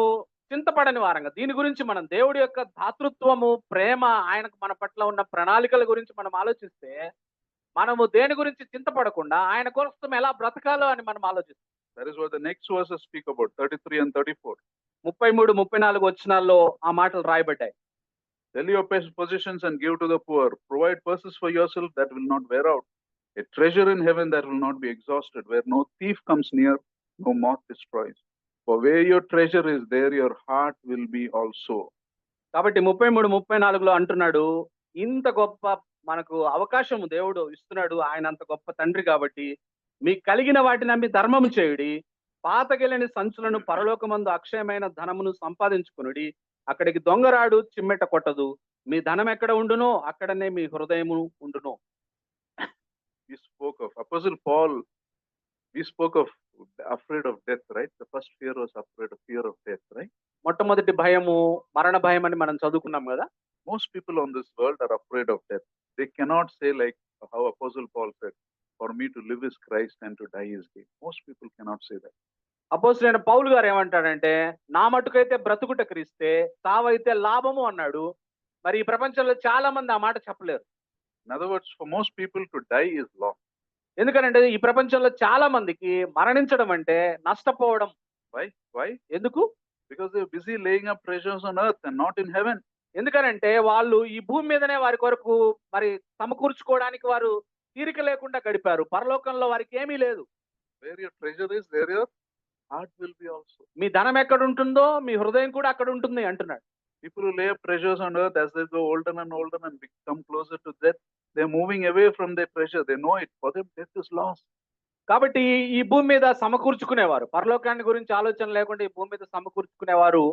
చింతపడని వారంగా దీని గురించి మనం దేవుడి యొక్క దాతృత్వము, ప్రేమ, ఆయనకు మన పట్ల ఉన్న ప్రణాళికల గురించి మనం ఆలోచిస్తే మనము దేని గురించి చింతపడకుండా ఆయన కోసం ఎలా బ్రతకాలో అని మనం ఆలోచిస్తాం. That is what the next verses speak about, 33 and 34. 33, 34 వచనాల్లో ఆ మాటలు రాయబడ్డాయి. Sell your possessions and give to the poor. Provide purses for yourself that will not wear out, a treasure in heaven that will not be exhausted, where no thief comes near, no moth destroys. For where your treasure is, there your heart will be also. కాబట్టి 33, 34లో అంటున్నాడు, ఇంత గొప్ప మనకు అవకాశం దేవుడు ఇస్తున్నాడు. ఆయన అంత గొప్ప తండ్రి కాబట్టి మీకు కలిగిన వాటిని అమ్మి ధర్మము చేయుడి, పాతగెలని సంచులను పరలోకమందు అక్షయమైన ధనమును సంపాదించుకునుడి, అక్కడికి దొంగరాడు చిమ్మెట కొట్టదు, మీ ధనం ఎక్కడ ఉండునో అక్కడనే మీ హృదయము ఉండును. We spoke of Apostle Paul. We spoke of afraid of death, right? The first fear was fear of death, right? మొట్టమొదటి భయము మరణ భయం అని మనం చదువుకున్నాం కదా. Most people on this world are afraid of death. They cannot say like how Apostle Paul said, for me to live is Christ and to die is gain. Most people cannot say that. అపోస్తలుడైన పౌలు గారు ఏమంటాడంటే, నా మటుకైతే బ్రతుకుట క్రీస్తే, తావైతే లాభము అన్నాడు. మరి ఈ ప్రపంచంలో చాలా మంది ఆ మాట చెప్పలేరు. In other words, for most people to die is loss. ఎందుకంటే ఈ ప్రపంచంలో చాలా మందికి మరణించడం అంటే నష్టపోవడం. Why? ఎందుకు? Because they are busy laying up treasures on earth and not in heaven. ఎందుకనంటే వాళ్ళు ఈ భూమి మీదనే వారి కొరకు మరి సమకూర్చుకోవడానికి వారు తీరిక లేకుండా గడిపారు. పరలోకంలో వారికి ఏమీ లేదు. Where your treasure is, there your heart will be also. మీ ధనం ఎక్కడ ఉంటుందో మీ హృదయం కూడా అక్కడ ఉంటుంది అంటున్నాడు. People who lay up treasures on earth, as they go older and older and become closer to death, they are moving away from their treasure. They know it. For them, death is loss. కాబట్టి ఈ భూమి మీద సమకూర్చుకునేవారు, పరలోకాన్ని గురించి ఆలోచన లేకుండా ఈ భూమి మీద సమకూర్చుకునేవారు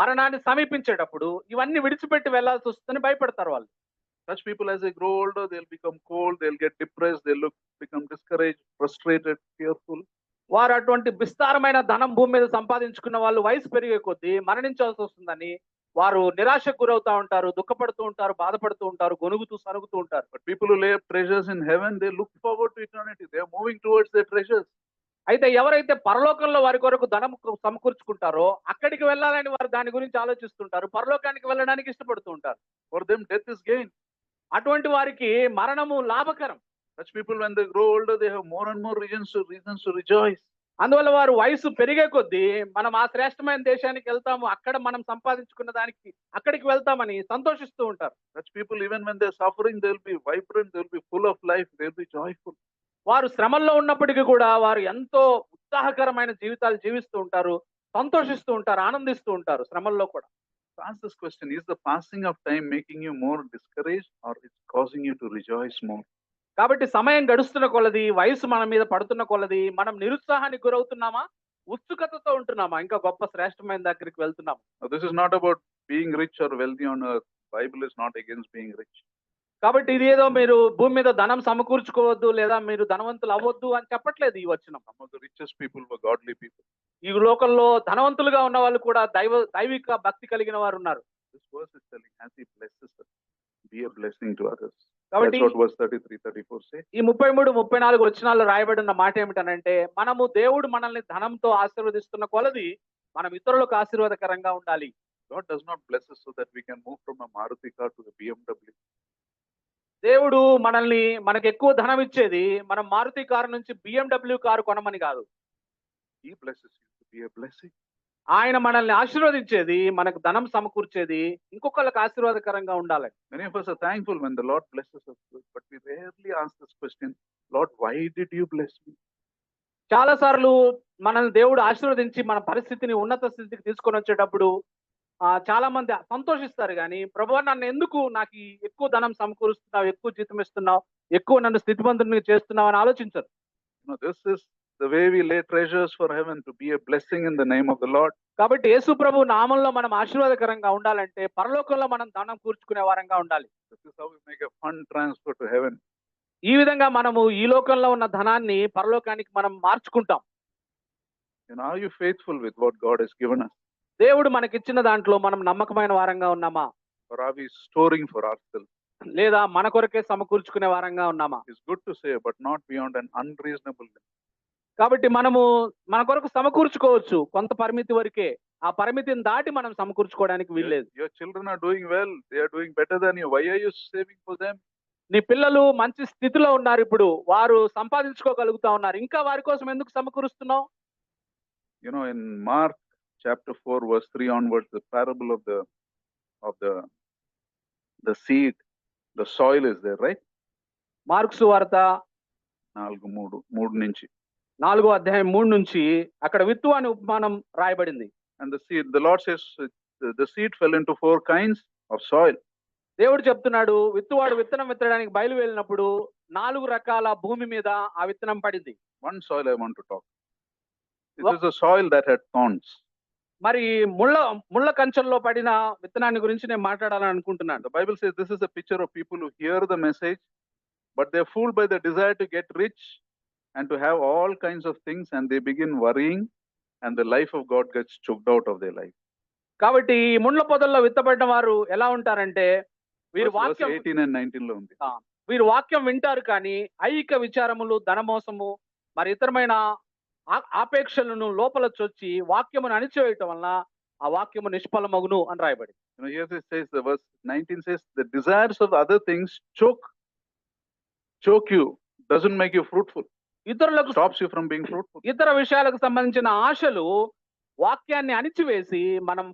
మరణాన్ని సమీపించేటప్పుడు ఇవన్నీ విడిచిపెట్టి వెళ్లాల్సి వస్తుందని భయపడతారు వాళ్ళు. Such people, as they grow older, they'll become cold, they'll get depressed, they'll become discouraged, frustrated, fearful. వారు అటువంటి విస్తారమైన ధనం భూమి మీద సంపాదించుకున్న వాళ్ళు వయసు పెరిగే కొద్దీ మరణించాల్సి వస్తుందని వారు నిరాశకు గురవుతా ఉంటారు, దుఃఖపడుతూ ఉంటారు, బాధపడుతూ ఉంటారు, గొనుగుతూ సరుగుతూ ఉంటారు. But people who lay up treasures in heaven, they look forward to eternity. They are moving towards their treasures. అయితే ఎవరైతే పరలోకంలో వారి కొరకు ధనం సమకూర్చుకుంటారో అక్కడికి వెళ్ళాలని వారు దాని గురించి ఆలోచిస్తుంటారు, పరలోకానికి వెళ్ళడానికి ఇష్టపడుతూ ఉంటారు. For them, death is gain. అటువంటి వారికి మరణము లాభకరం. Such people, when they grow older, they have more and more reasons to rejoice. అందువల్ల వారు వయసు పెరిగే కొద్దీ మనం ఆ శ్రేష్టమైన దేశానికి వెళ్తాము, అక్కడ మనం సంపాదించుకున్న దానికి అక్కడికి వెళ్తామని సంతోషిస్తూ ఉంటారు. Such people, even when they're suffering, they'll be vibrant, they'll be full of life, they'll be joyful. వారు శ్రమల్లో ఉన్నప్పటికీ కూడా వారు ఎంతో ఉత్సాహకరమైన జీవితాలు జీవిస్తూ ఉంటారు, సంతోషిస్తూ ఉంటారు, ఆనందిస్తూ ఉంటారు శ్రమల్లో కూడా. So ask this question: is the passing of time making you more discouraged, or it's causing you to rejoice more? కాబట్టి సమయం గడుస్తున్న కొలది, వయసు మన మీద పడుతున్న కొలది మనం నిరుత్సాహానికి గురవుతున్నామా, ఉత్సుకతతో ఉంటున్నామా, ఇంకా గొప్ప శ్రేష్టమైన దగ్గరికి వెళ్తున్నామా? Now, this is not about being rich or wealthy on earth. Bible is not against being rich. కాబట్టి ఇది ఏదో మీరు భూమి మీద ధనం సమకూర్చుకోవద్దు లేదా మీరు ధనవంతులు అవ్వద్దు అని చెప్పట్లేదు ఈ వచనం. Some of the richest people were godly people. ఈ లోకంలో ధనవంతులుగా ఉన్న వాళ్ళు కూడా దైవిక భక్తి కలిగిన వారు ఉన్నారు. This verse is telling, as he blesses us, be a blessing to others. కాబట్టి That's what verse 33, 34 say. ఈ 33, 34 వచనాల్లో రాయబడిన మాట ఏమిటనంటే, మనము దేవుడు మనల్ని ధనంతో ఆశీర్వదిస్తున్న కొలది మనం ఇతరులకు ఆశీర్వాదకరంగా ఉండాలి. God does not bless us so that we can move from a Maruti car to the BMW. దేవుడు మనకు ఎక్కువ ధనం ఇచ్చేది మనం మారుతి కారు నుంచి BMW కారు కొనమని కాదు. He blesses you to be a blessing. ఆయన మనల్ని ఆశీర్వదించేది, మనకు ధనం సమకూర్చేది ఇంకొకళ్ళకి ఆశీర్వాదకరంగా ఉండాలి. Many of us are thankful when the Lord blesses us, but we rarely ask this question, Lord, why did you bless me? చాలా సార్లు మనల్ని దేవుడు ఆశీర్వదించి మన పరిస్థితిని ఉన్నత స్థితికి తీసుకొని వచ్చేటప్పుడు చాలా మంది సంతోషిస్తారు కానీ, ప్రభువా నన్ను ఎందుకు నాకు ఈ ఎక్కువ ధనం సమకూరుస్తున్నావు, ఎక్కువ జీతం ఇస్తున్నావు, ఎక్కువ నన్ను స్థితిమంతుని చేస్తున్నావు అని ఆలోచించరు. This is the way we lay treasures for heaven, to be a blessing in the name of the Lord. కాబట్టి యేసు ప్రభు నామంలో మనం ఆశీర్వాదకరంగా ఉండాలంటే పరలోకంలో మనం ధనం కూర్చుకునే వారంగా ఉండాలి. This is how we make a fund transfer to heaven. ఈ విధంగా మనము ఈ లోకంలో ఉన్న ధనాన్ని పరలోకానికి మనం మార్చుకుంటాం. Are you faithful with what God has given us? దేవుడు మనకిచ్చిన దాంట్లో మనం నమ్మకమైన వారంగా ఉన్నామా, or are we storing for ourselves? లేదా మన కొరకే సమకూర్చుకునే వారంగా ఉన్నామా? It's good to say, but not beyond an unreasonable limit. కాబట్టి మనము మన కొరకు సమకూర్చుకోవచ్చు కొంత పరిమితి వరకే, ఆ పరిమితిని దాటి మనం సమకూర్చుకోవడానికి వీల్లేదు. Your children are doing well, they are doing better than you. Why are you saving for them? నీ పిల్లలు మంచి స్థితిలో ఉన్నారు, ఇప్పుడు వారు సంపాదించుకోగలుగుతా ఉన్నారు, ఇంకా వారి కోసం ఎందుకు సమకూరుస్తున్నావు? In Mark chapter 4 verse 3 onwards, the parable of the seed, the soil is there, right? Mark సువార్త 4:3 నుంచి 4వ అధ్యాయం 3 నుంచి అక్కడ విత్తు అనే ఉపమానం రాయబడింది. And the seed, the Lord says, the seed fell into 4 kinds of soil. దేవుడు చెప్తున్నాడు, విత్తువాడు విత్తనం విత్తడానికి బయలు వెళ్ళినప్పుడు 4 రకాల భూమి మీద ఆ విత్తనం పడింది. One soil I want to talk. This is a soil that had thorns. మరి ముళ్ళ కంచెల్లో పడిన విత్తనాన్ని గురించి నేను మాట్లాడాలని అనుకుంటున్నాను. The Bible says this is a picture of people who hear the message, but they're fooled by the desire to get rich and to have all kinds of things, and they begin worrying, and the life of God gets choked out of their life. కాబట్టి ఈ ముళ్ళ పొదల్లో విత్తబడిన వారు ఎలా ఉంటారంటే, వీరు Verse వాక్యం 18 and 19 లో ఉంది. వీరు వాక్యం వింటారు కానీ ఐహిక విచారములు, ధనమోసము, మరి ఇతరమైన ఆపేక్షలను లోపల చొచ్చి వాక్యమును అణిచివేయటం వలన ఆ వాక్యము నిష్ఫలమగును అని రాయబడి. Here it says, the verse 19 says, the desires of other things choke you, doesn't make you fruitful, ఇతరులకు stops you from being fruitful. ఇతర విషయాలకు సంబంధించిన ఆశలు వాక్యాన్ని అణిచివేసి మనం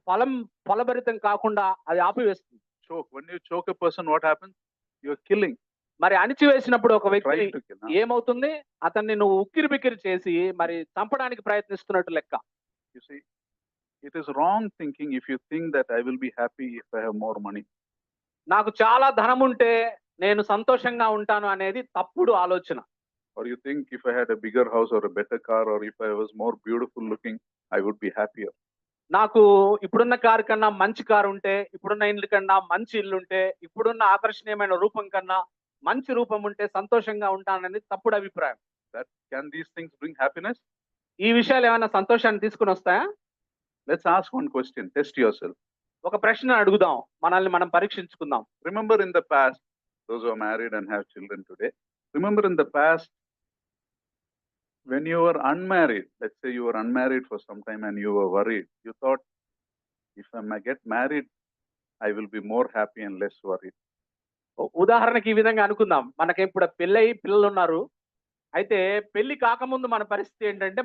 ఫలభరితం కాకుండా అది ఆపివేస్తుంది. Choke. When you choke a person, what happens? You're killing. మరి అణిచివేసినప్పుడు ఒక వ్యక్తి Trying to kill. ఏమవుతుంది? అతన్ని నువ్వు ఉక్కిరి బిక్కిరి చేసి మరి చంపడానికి ప్రయత్నిస్తున్నట్టు లెక్క. You see, it is wrong thinking if you think that I will be happy if I have more money. నాకు చాలా ధనం ఉంటే నేను సంతోషంగా ఉంటాను అనేది తప్పుడు ఆలోచన. Or you think if I had a bigger house or a better car, or if I was more beautiful looking, I would be happier. నాకు ఇప్పుడున్న కారు కన్నా మంచి కారు ఉంటే, ఇప్పుడున్న ఇల్లు కన్నా మంచి ఇల్లు ఉంటే, ఇప్పుడున్న ఆకర్షణీయమైన రూపం కన్నా మంచి రూపం ఉంటే సంతోషంగా ఉంటానని తప్పుడు అభిప్రాయం. Can these things bring happiness? ఈ విషయాలు ఏమైనా సంతోషాన్ని తీసుకుని వస్తాయా? Let's ask one question. Test yourself. ఒక ప్రశ్న అడుగుదాం, మనల్ని మనం పరీక్షించుకుందాం. Remember in the past, those who are married and have children today, remember in the past, when you were unmarried, let's say you were unmarried for some time and you were worried, you thought, if I get married, I will be more happy and less worried. ఉదాహరణకి ఈ విధంగా అనుకుందాం, మనకి ఇప్పుడు పెళ్ళయి పిల్లలు ఉన్నారు, అయితే పెళ్లి కాకముందు మన పరిస్థితి ఏంటంటే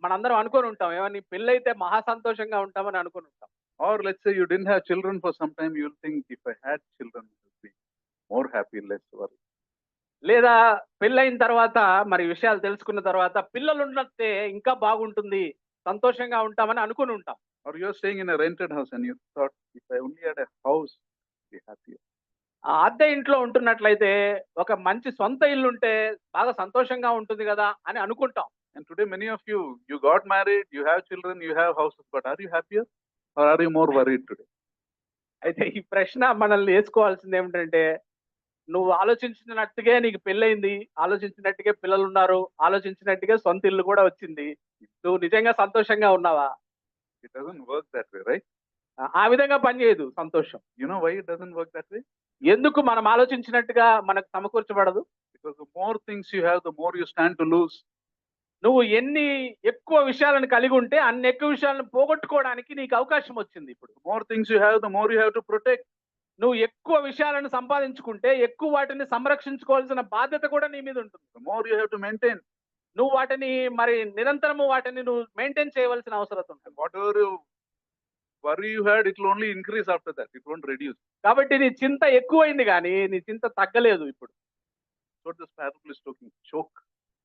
మనందరం అనుకొని ఉంటాం ఏమని పెళ్లి అయితే మహా సంతోషంగా ఉంటామని అనుకొని ఉంటాం. Or let's say you didn't have children for some time, you'll think if I had children, I would be more happy, less worried. లేదా పెళ్ళైన తర్వాత మరి విషయాలు తెలుసుకున్న తర్వాత పిల్లలు ఉన్నట్టే ఇంకా బాగుంటుంది, సంతోషంగా ఉంటామని అనుకుని ఉంటాం. Or you're staying in a rented house and you thought, if I only had a house, I'd be happier. ఆ అద్దె ఇంట్లో ఉంటున్నట్లయితే ఒక మంచి సొంత ఇల్లు ఉంటే బాగా సంతోషంగా ఉంటుంది కదా అని అనుకుంటాం. And today, many of you, you got married, you have children, you have houses, but are you happier or are you more worried today? అయితే ఈ ప్రశ్న మనల్ని వేసుకోవాల్సింది ఏమిటంటే, నువ్వు ఆలోచించినట్టుగా నీకు పెళ్ళయింది, ఆలోచించినట్టుగా పిల్లలు ఉన్నారు, ఆలోచించినట్టుగా సొంత ఇల్లు కూడా వచ్చింది, నువ్వు నిజంగా సంతోషంగా ఉన్నావా? It doesn't work that way, right? ఆ విధంగా పనిచేయదు సంతోషం. You know why it doesn't work that way? ఎందుకు మనం ఆలోచించినట్టుగా మనకు సమకూర్చబడదు? Because the more things you have, the more you stand to lose. నువ్వు ఎన్ని ఎక్కువ విషయాలను కలిగి ఉంటే అన్ని ఎక్కువ విషయాలను పోగొట్టుకోవడానికి నీకు అవకాశం వచ్చింది ఇప్పుడు. The more things you have, the more you have to protect. నువ్వు ఎక్కువ విషయాలను సంపాదించుకుంటే ఎక్కువ వాటిని సంరక్షించుకోవాల్సిన బాధ్యత కూడా నీ మీద ఉంటుంది. The more you have to maintain. నువ్వు వాటిని మరి నిరంతరము వాటిని నువ్వు మెయింటైన్ చేయవలసిన అవసరం ఉంటుంది. Whatever worry you had, it will only increase after that. It won't reduce. కాబట్టి నీ చింత ఎక్కువైంది కానీ నీ చింత తగ్గలేదు ఇప్పుడు. So this parable is talking choke.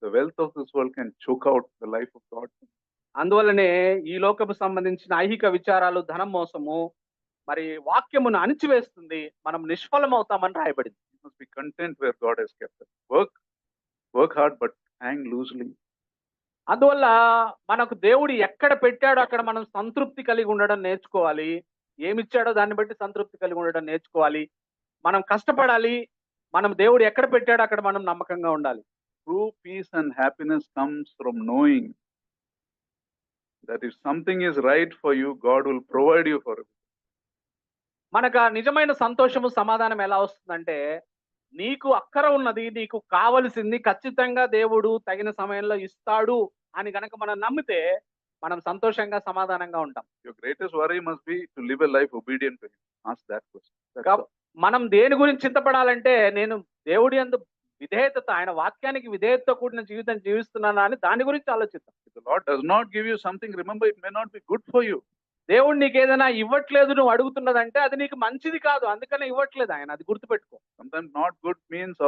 The wealth of this world can choke out the life of God. అందువల్లనే ఈ లోకపు సంబంధించిన ఐహిక విచారాలు, ధనం మోసము మరి వాక్యమును అణిచివేస్తుంది, మనం నిష్ఫలమవుతామని రాయబడింది. You must be content where God has kept us. Work hard, but hang loosely. అందువల్ల మనకు దేవుడు ఎక్కడ పెట్టాడో అక్కడ మనం సంతృప్తి కలిగి ఉండడం నేర్చుకోవాలి. ఏమిచ్చాడో దాన్ని బట్టి సంతృప్తి కలిగి ఉండడం నేర్చుకోవాలి. మనం కష్టపడాలి. మనం దేవుడు ఎక్కడ పెట్టాడో అక్కడ మనం నమ్మకంగా ఉండాలి. True peace and happiness comes from knowing that if something is right for you, God will provide you for it. మనకు ఆ నిజమైన సంతోషము, సమాధానం ఎలా వస్తుందంటే, నీకు అక్కర ఉన్నది, నీకు కావలసింది ఖచ్చితంగా దేవుడు తగిన సమయంలో ఇస్తాడు అని గనక మనం నమ్మితే మనం సంతోషంగా, సమాధానంగా ఉంటాం. Your greatest worry must be to live a life obedient to Him. Ask that question. That's all. మనం దేని గురించి చింతపడాలంటే, నేను దేవుడి యందు విధేయత, ఆయన వాక్యానికి విధేయతతో కూడిన జీవితం జీవిస్తున్నానా అని దాని గురించి ఆలోచిద్దాం. If the Lord does not give you something, remember it may not be good for you. దేవుడు నీకు ఏదైనా ఇవ్వట్లేదు, నువ్వు అడుగుతున్నదంటే అది నీకు మంచిది కాదు, అందుకనే ఇవ్వట్లేదు ఆయన. అది గుర్తుపెట్టుకో. Sometimes not good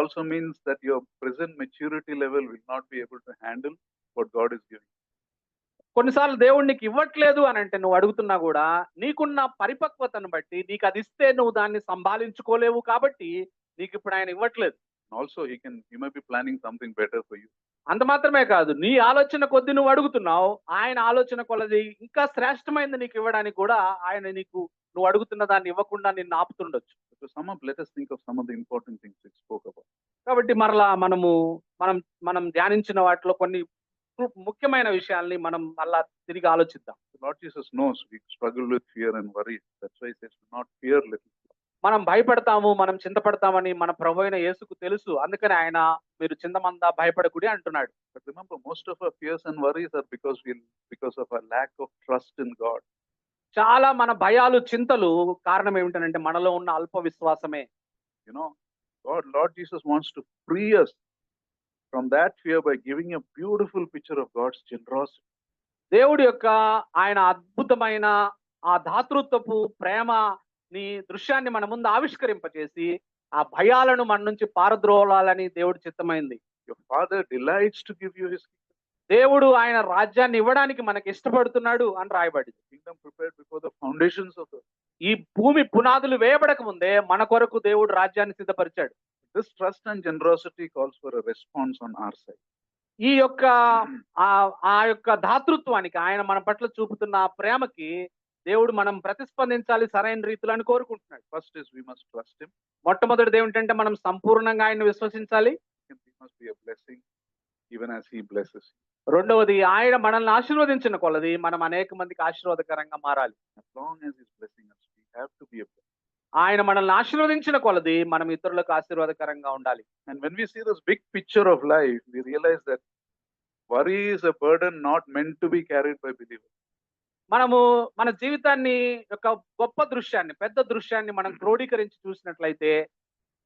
also means that your present maturity level will not be able to handle what God is giving. కొన్నిసార్లు దేవుడు నీకు ఇవ్వట్లేదు అని అంటే, నువ్వు అడుగుతున్నా కూడా నీకున్న పరిపక్వతను బట్టి నీకు అది ఇస్తే నువ్వు దాన్ని సంభాళించుకోలేవు, కాబట్టి నీకు ఇప్పుడు ఆయన ఇవ్వట్లేదు. Also, He may be planning something better for you. అంత మాత్రమే కాదు, నీ ఆలోచన కొద్ది నువ్వు అడుగుతున్నావు, ఆయన ఆలోచన కొలది ఇంకా శ్రేష్టమైనది నీకు ఇవ్వడానికి కూడా ఆయన నువ్వు అడుగుతున్న దాన్ని ఇవ్వకుండా నిన్ను ఆపుతుండొచ్చు. To sum up, let us think of some of the important things we spoke about. కాబట్టి మరలా మనం ధ్యానించిన వాటిలో కొన్ని ముఖ్యమైన విషయాల్ని మనం మళ్ళా తిరిగి ఆలోచిద్దాం. The Lord Jesus knows we struggle with fear and worry. That's why He says, "Do not fear, little." మనం భయపడతాము, మనం చింతపడతామని మన ప్రభువైన యేసుకు తెలుసు. అందుకని ఆయన మీరు చింతమందా భయపడకుడి అంటున్నాడు. But remember, most of our fears and worries are because of our lack of trust in God. చాలా మన భయాలు, చింతలు కారణం ఏమిటంటే మనలో ఉన్న అల్ప విశ్వాసమే. You know, Lord Jesus wants to free us from that fear by giving a beautiful picture of God's generosity. దేవుడి యొక్క ఆయన అద్భుతమైన ఆ దాతృత్వపు ప్రేమ దృశ్యాన్ని మన ముందు ఆవిష్కరింపచేసి ఆ భయాలను మన నుంచి పారద్రోలాలని దేవుడి చిత్తమైంది. Your Father delights to give you His kingdom. దేవుడు ఆయన రాజ్యాన్ని ఇవ్వడానికి మనకి ఇష్టపడుతున్నాడు అని రాయబడింది. Kingdom prepared before the foundations of the earth. ఈ భూమి పునాదులు వేయబడక ముందే మన కొరకు దేవుడు రాజ్యాన్ని సిద్ధపరిచాడు. This trust and generosity calls for a response on our side. ఈ యొక్క ఆ యొక్క దాతృత్వానికి, ఆయన మన పట్ల చూపుతున్న ఆ ప్రేమకి దేవుడు మనం ప్రతిస్పందించాలి సరైన రీతిలో అని కోరుకుంటున్నాడు. First is we must trust Him. మొట్టమొదటిది ఏమిటంటే మనం సంపూర్ణంగా ఆయన్ని విశ్వసించాలి. We must be a blessing even as He blesses you. రెండవది, ఆయన మనల్ని ఆశీర్వదించిన కొలది మనం అనేక మందికి ఆశీర్వాదకరంగా మారాలి. As long as He's blessing us, we have to be a blessing. ఆయన మనల్ని ఆశీర్వదించిన కొలది మనం ఇతరులకు ఆశీర్వాదకరంగా ఉండాలి. And when we see this big picture of life, we realize that worry is a burden not meant to be carried by believers. మనము మన జీవితాన్ని యొక్క గొప్ప దృశ్యాన్ని, పెద్ద దృశ్యాన్ని మనం క్రోడీకరించి చూసినట్లయితే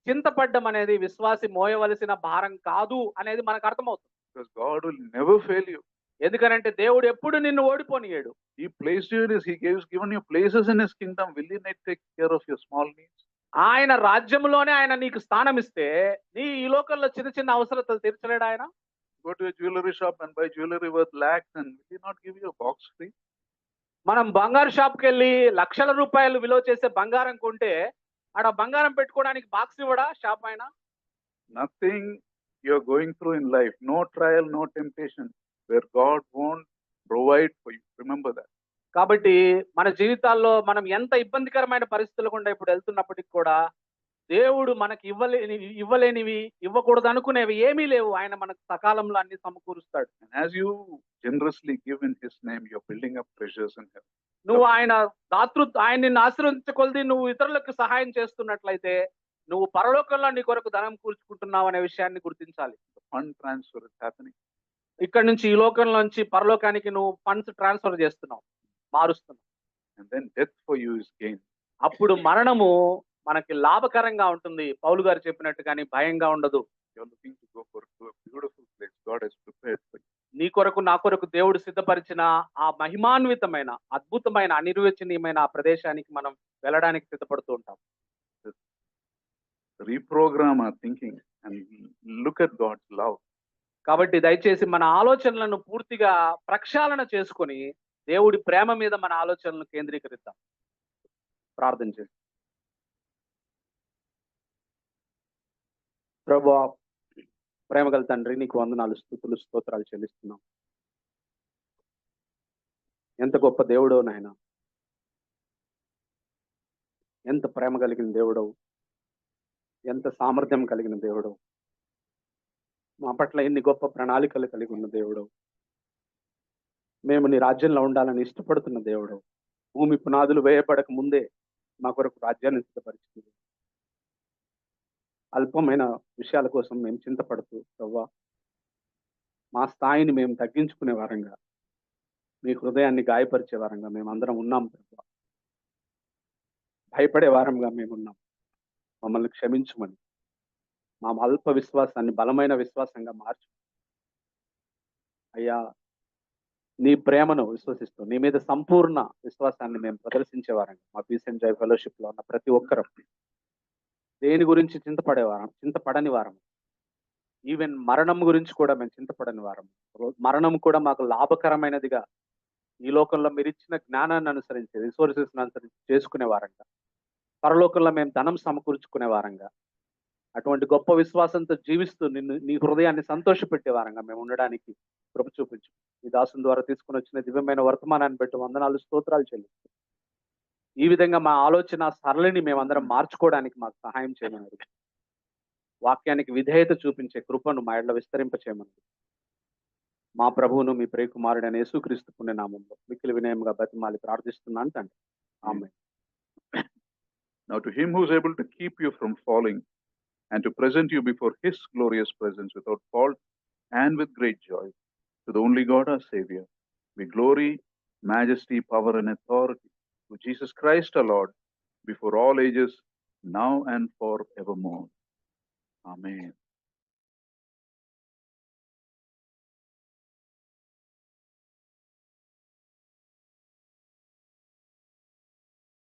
చింతపడ్డం అనేది విశ్వాసి మోయవలసిన భారం కాదు అనేది మనకు అర్థమవుతుంది. Because God will never fail you. ఎందుకనంటే దేవుడు ఎప్పుడు నిన్ను ఓడిపోనియడు. He placed you in his, given you places in his kingdom. Will he not take care of your small needs? ఆయన రాజ్యంలోనే ఆయన నీకు స్థానం ఇస్తే నీ ఈ లోకంలో చిన్న చిన్న అవసరతలు తీర్చలేడు ఆయన. Go to a jewelry shop and buy jewelry worth lakhs, and will he not give you a box free? మనం బంగారు షాప్కి వెళ్ళి లక్షల రూపాయలు విలువ చేసే బంగారం కొంటే ఆడ బంగారం పెట్టుకోవడానికి బాక్స్ ఇవ్వడా షాప్ ఆయన? Nothing you're going through in life, no trial, no temptation, where God won't provide for you. Remember that. కాబట్టి మన జీవితాల్లో మనం ఎంత ఇబ్బందికరమైన పరిస్థితులు గుండా ఇప్పుడు వెళ్తున్నప్పటికి కూడా దేవుడు మనకి ఇవ్వలేనివి, ఇవ్వకూడదు అనుకునేవి ఏమీ లేవు. ఆయన మనకు సకాలంలో అన్ని సమకూరుస్తాడు. And as you generously give in his name, you're building up treasures in heaven. నువ్వు ఆయన నిన్ను ఆశీర్వదించకొలది నువ్వు ఇతరులకు సహాయం చేస్తున్నట్లయితే నువ్వు పరలోకంలో నీ కొరకు ధనం కూర్చుకుంటున్నావు అనే విషయాన్ని గుర్తించాలి. The fund transfer is happening. ఇక్కడ నుంచి ఈ లోకంలోంచి పరలోకానికి నువ్వు ఫండ్స్ ట్రాన్స్ఫర్ చేస్తున్నావు, మారుస్తున్నావు. And then death for you is gain. అప్పుడు మరణము మనకి లాభకరంగా ఉంటుంది. పౌలు గారు చెప్పినట్టు కానీ భయంగా ఉండదు. You're looking to go to a beautiful place God has prepared for you. నీ కొరకు నా కొరకు దేవుడు సిద్ధపరిచిన ఆ మహిమాన్వితమైన, అద్భుతమైన, అనిర్వచనీయమైన ఆ ప్రదేశానికి మనం వెళ్ళడానికి సిద్ధపడుతూ ఉంటాం. Reprogram our thinking and look at God's love. కాబట్టి దయచేసి మన ఆలోచనలను పూర్తిగా ప్రక్షాళన చేసుకొని దేవుడి ప్రేమ మీద మన ఆలోచనలను కేంద్రీకరిద్దాం. ప్రార్థన చేసి ప్రభువా, ప్రేమగల తండ్రి, నీకు వందనాలు, స్తుతులు, స్తోత్రాలు చెల్లిస్తున్నాం. ఎంత గొప్ప దేవుడో నాయన, ఎంత ప్రేమ కలిగిన దేవుడవు, ఎంత సామర్థ్యం కలిగిన దేవుడవు, మా పట్ల ఎన్ని గొప్ప ప్రణాళికలు కలిగి ఉన్న దేవుడవు, మేము నీ రాజ్యంలో ఉండాలని ఇష్టపడుతున్న దేవుడవు, భూమి పునాదులు వేయబడక ముందే మా కొరకు రాజ్యాన్ని సిద్ధపరిచింది. అల్పమైన విషయాల కోసం మేము చింతపడుతూ ప్రవ్వా, మా స్థాయిని మేము తగ్గించుకునే వారంగా, మీ హృదయాన్ని గాయపరిచే వారంగా మేమందరం ఉన్నాం ప్రవ్వా. భయపడే వారంగా మేమున్నాం. మమ్మల్ని క్షమించమని, మా అల్ప విశ్వాసాన్ని బలమైన విశ్వాసంగా మార్చు అయ్యా. నీ ప్రేమను విశ్వసిస్తూ నీ మీద సంపూర్ణ విశ్వాసాన్ని మేము ప్రదర్శించే వారంగా మా పీస్ అండ్ జాయ్ ఫెలోషిప్ లో ఉన్న ప్రతి ఒక్కరూ దేని గురించి చింతపడని వారం, ఈవెన్ మరణం గురించి కూడా మేము చింతపడని వారం. మరణం కూడా మాకు లాభకరమైనదిగా ఈ లోకంలో మీరు ఇచ్చిన జ్ఞానాన్ని అనుసరించి, రిసోర్సెస్ అనుసరించి చేసుకునే వారంగా, పరలోకంలో మేము ధనం సమకూర్చుకునే వారంగా, అటువంటి గొప్ప విశ్వాసంతో జీవిస్తూ నీ హృదయాన్ని సంతోషపెట్టే వారంగా మేము ఉండడానికి కృప చూపించు. ఈ దాసుని ద్వారా తీసుకుని వచ్చిన దివ్యమైన వర్తమానాన్ని బట్టి వందనాలు, స్తోత్రాలు చెల్లిస్తూ ఈ విధంగా మా ఆలోచన సరళిని మేమందరం మార్చుకోవడానికి మాకు సహాయం చేయమని, వాక్యానికి విధేయత చూపించే కృపను మా ఇళ్ళ విస్తరింపచేయమని మా ప్రభువును మీ ప్రియకుమారుడైన యేసుక్రీస్తు పుణ్య నామములో మిక్కిలి వినయముగా బతిమాలి ప్రార్థిస్తున్నాను తండ్రి. ఆమేన్. Now to him who is able to keep you from falling and to present you before his glorious presence without fault and with great joy, to the only God our Savior, be glory, majesty, power and authority through Jesus Christ our Lord, before all ages, now and forevermore. Amen.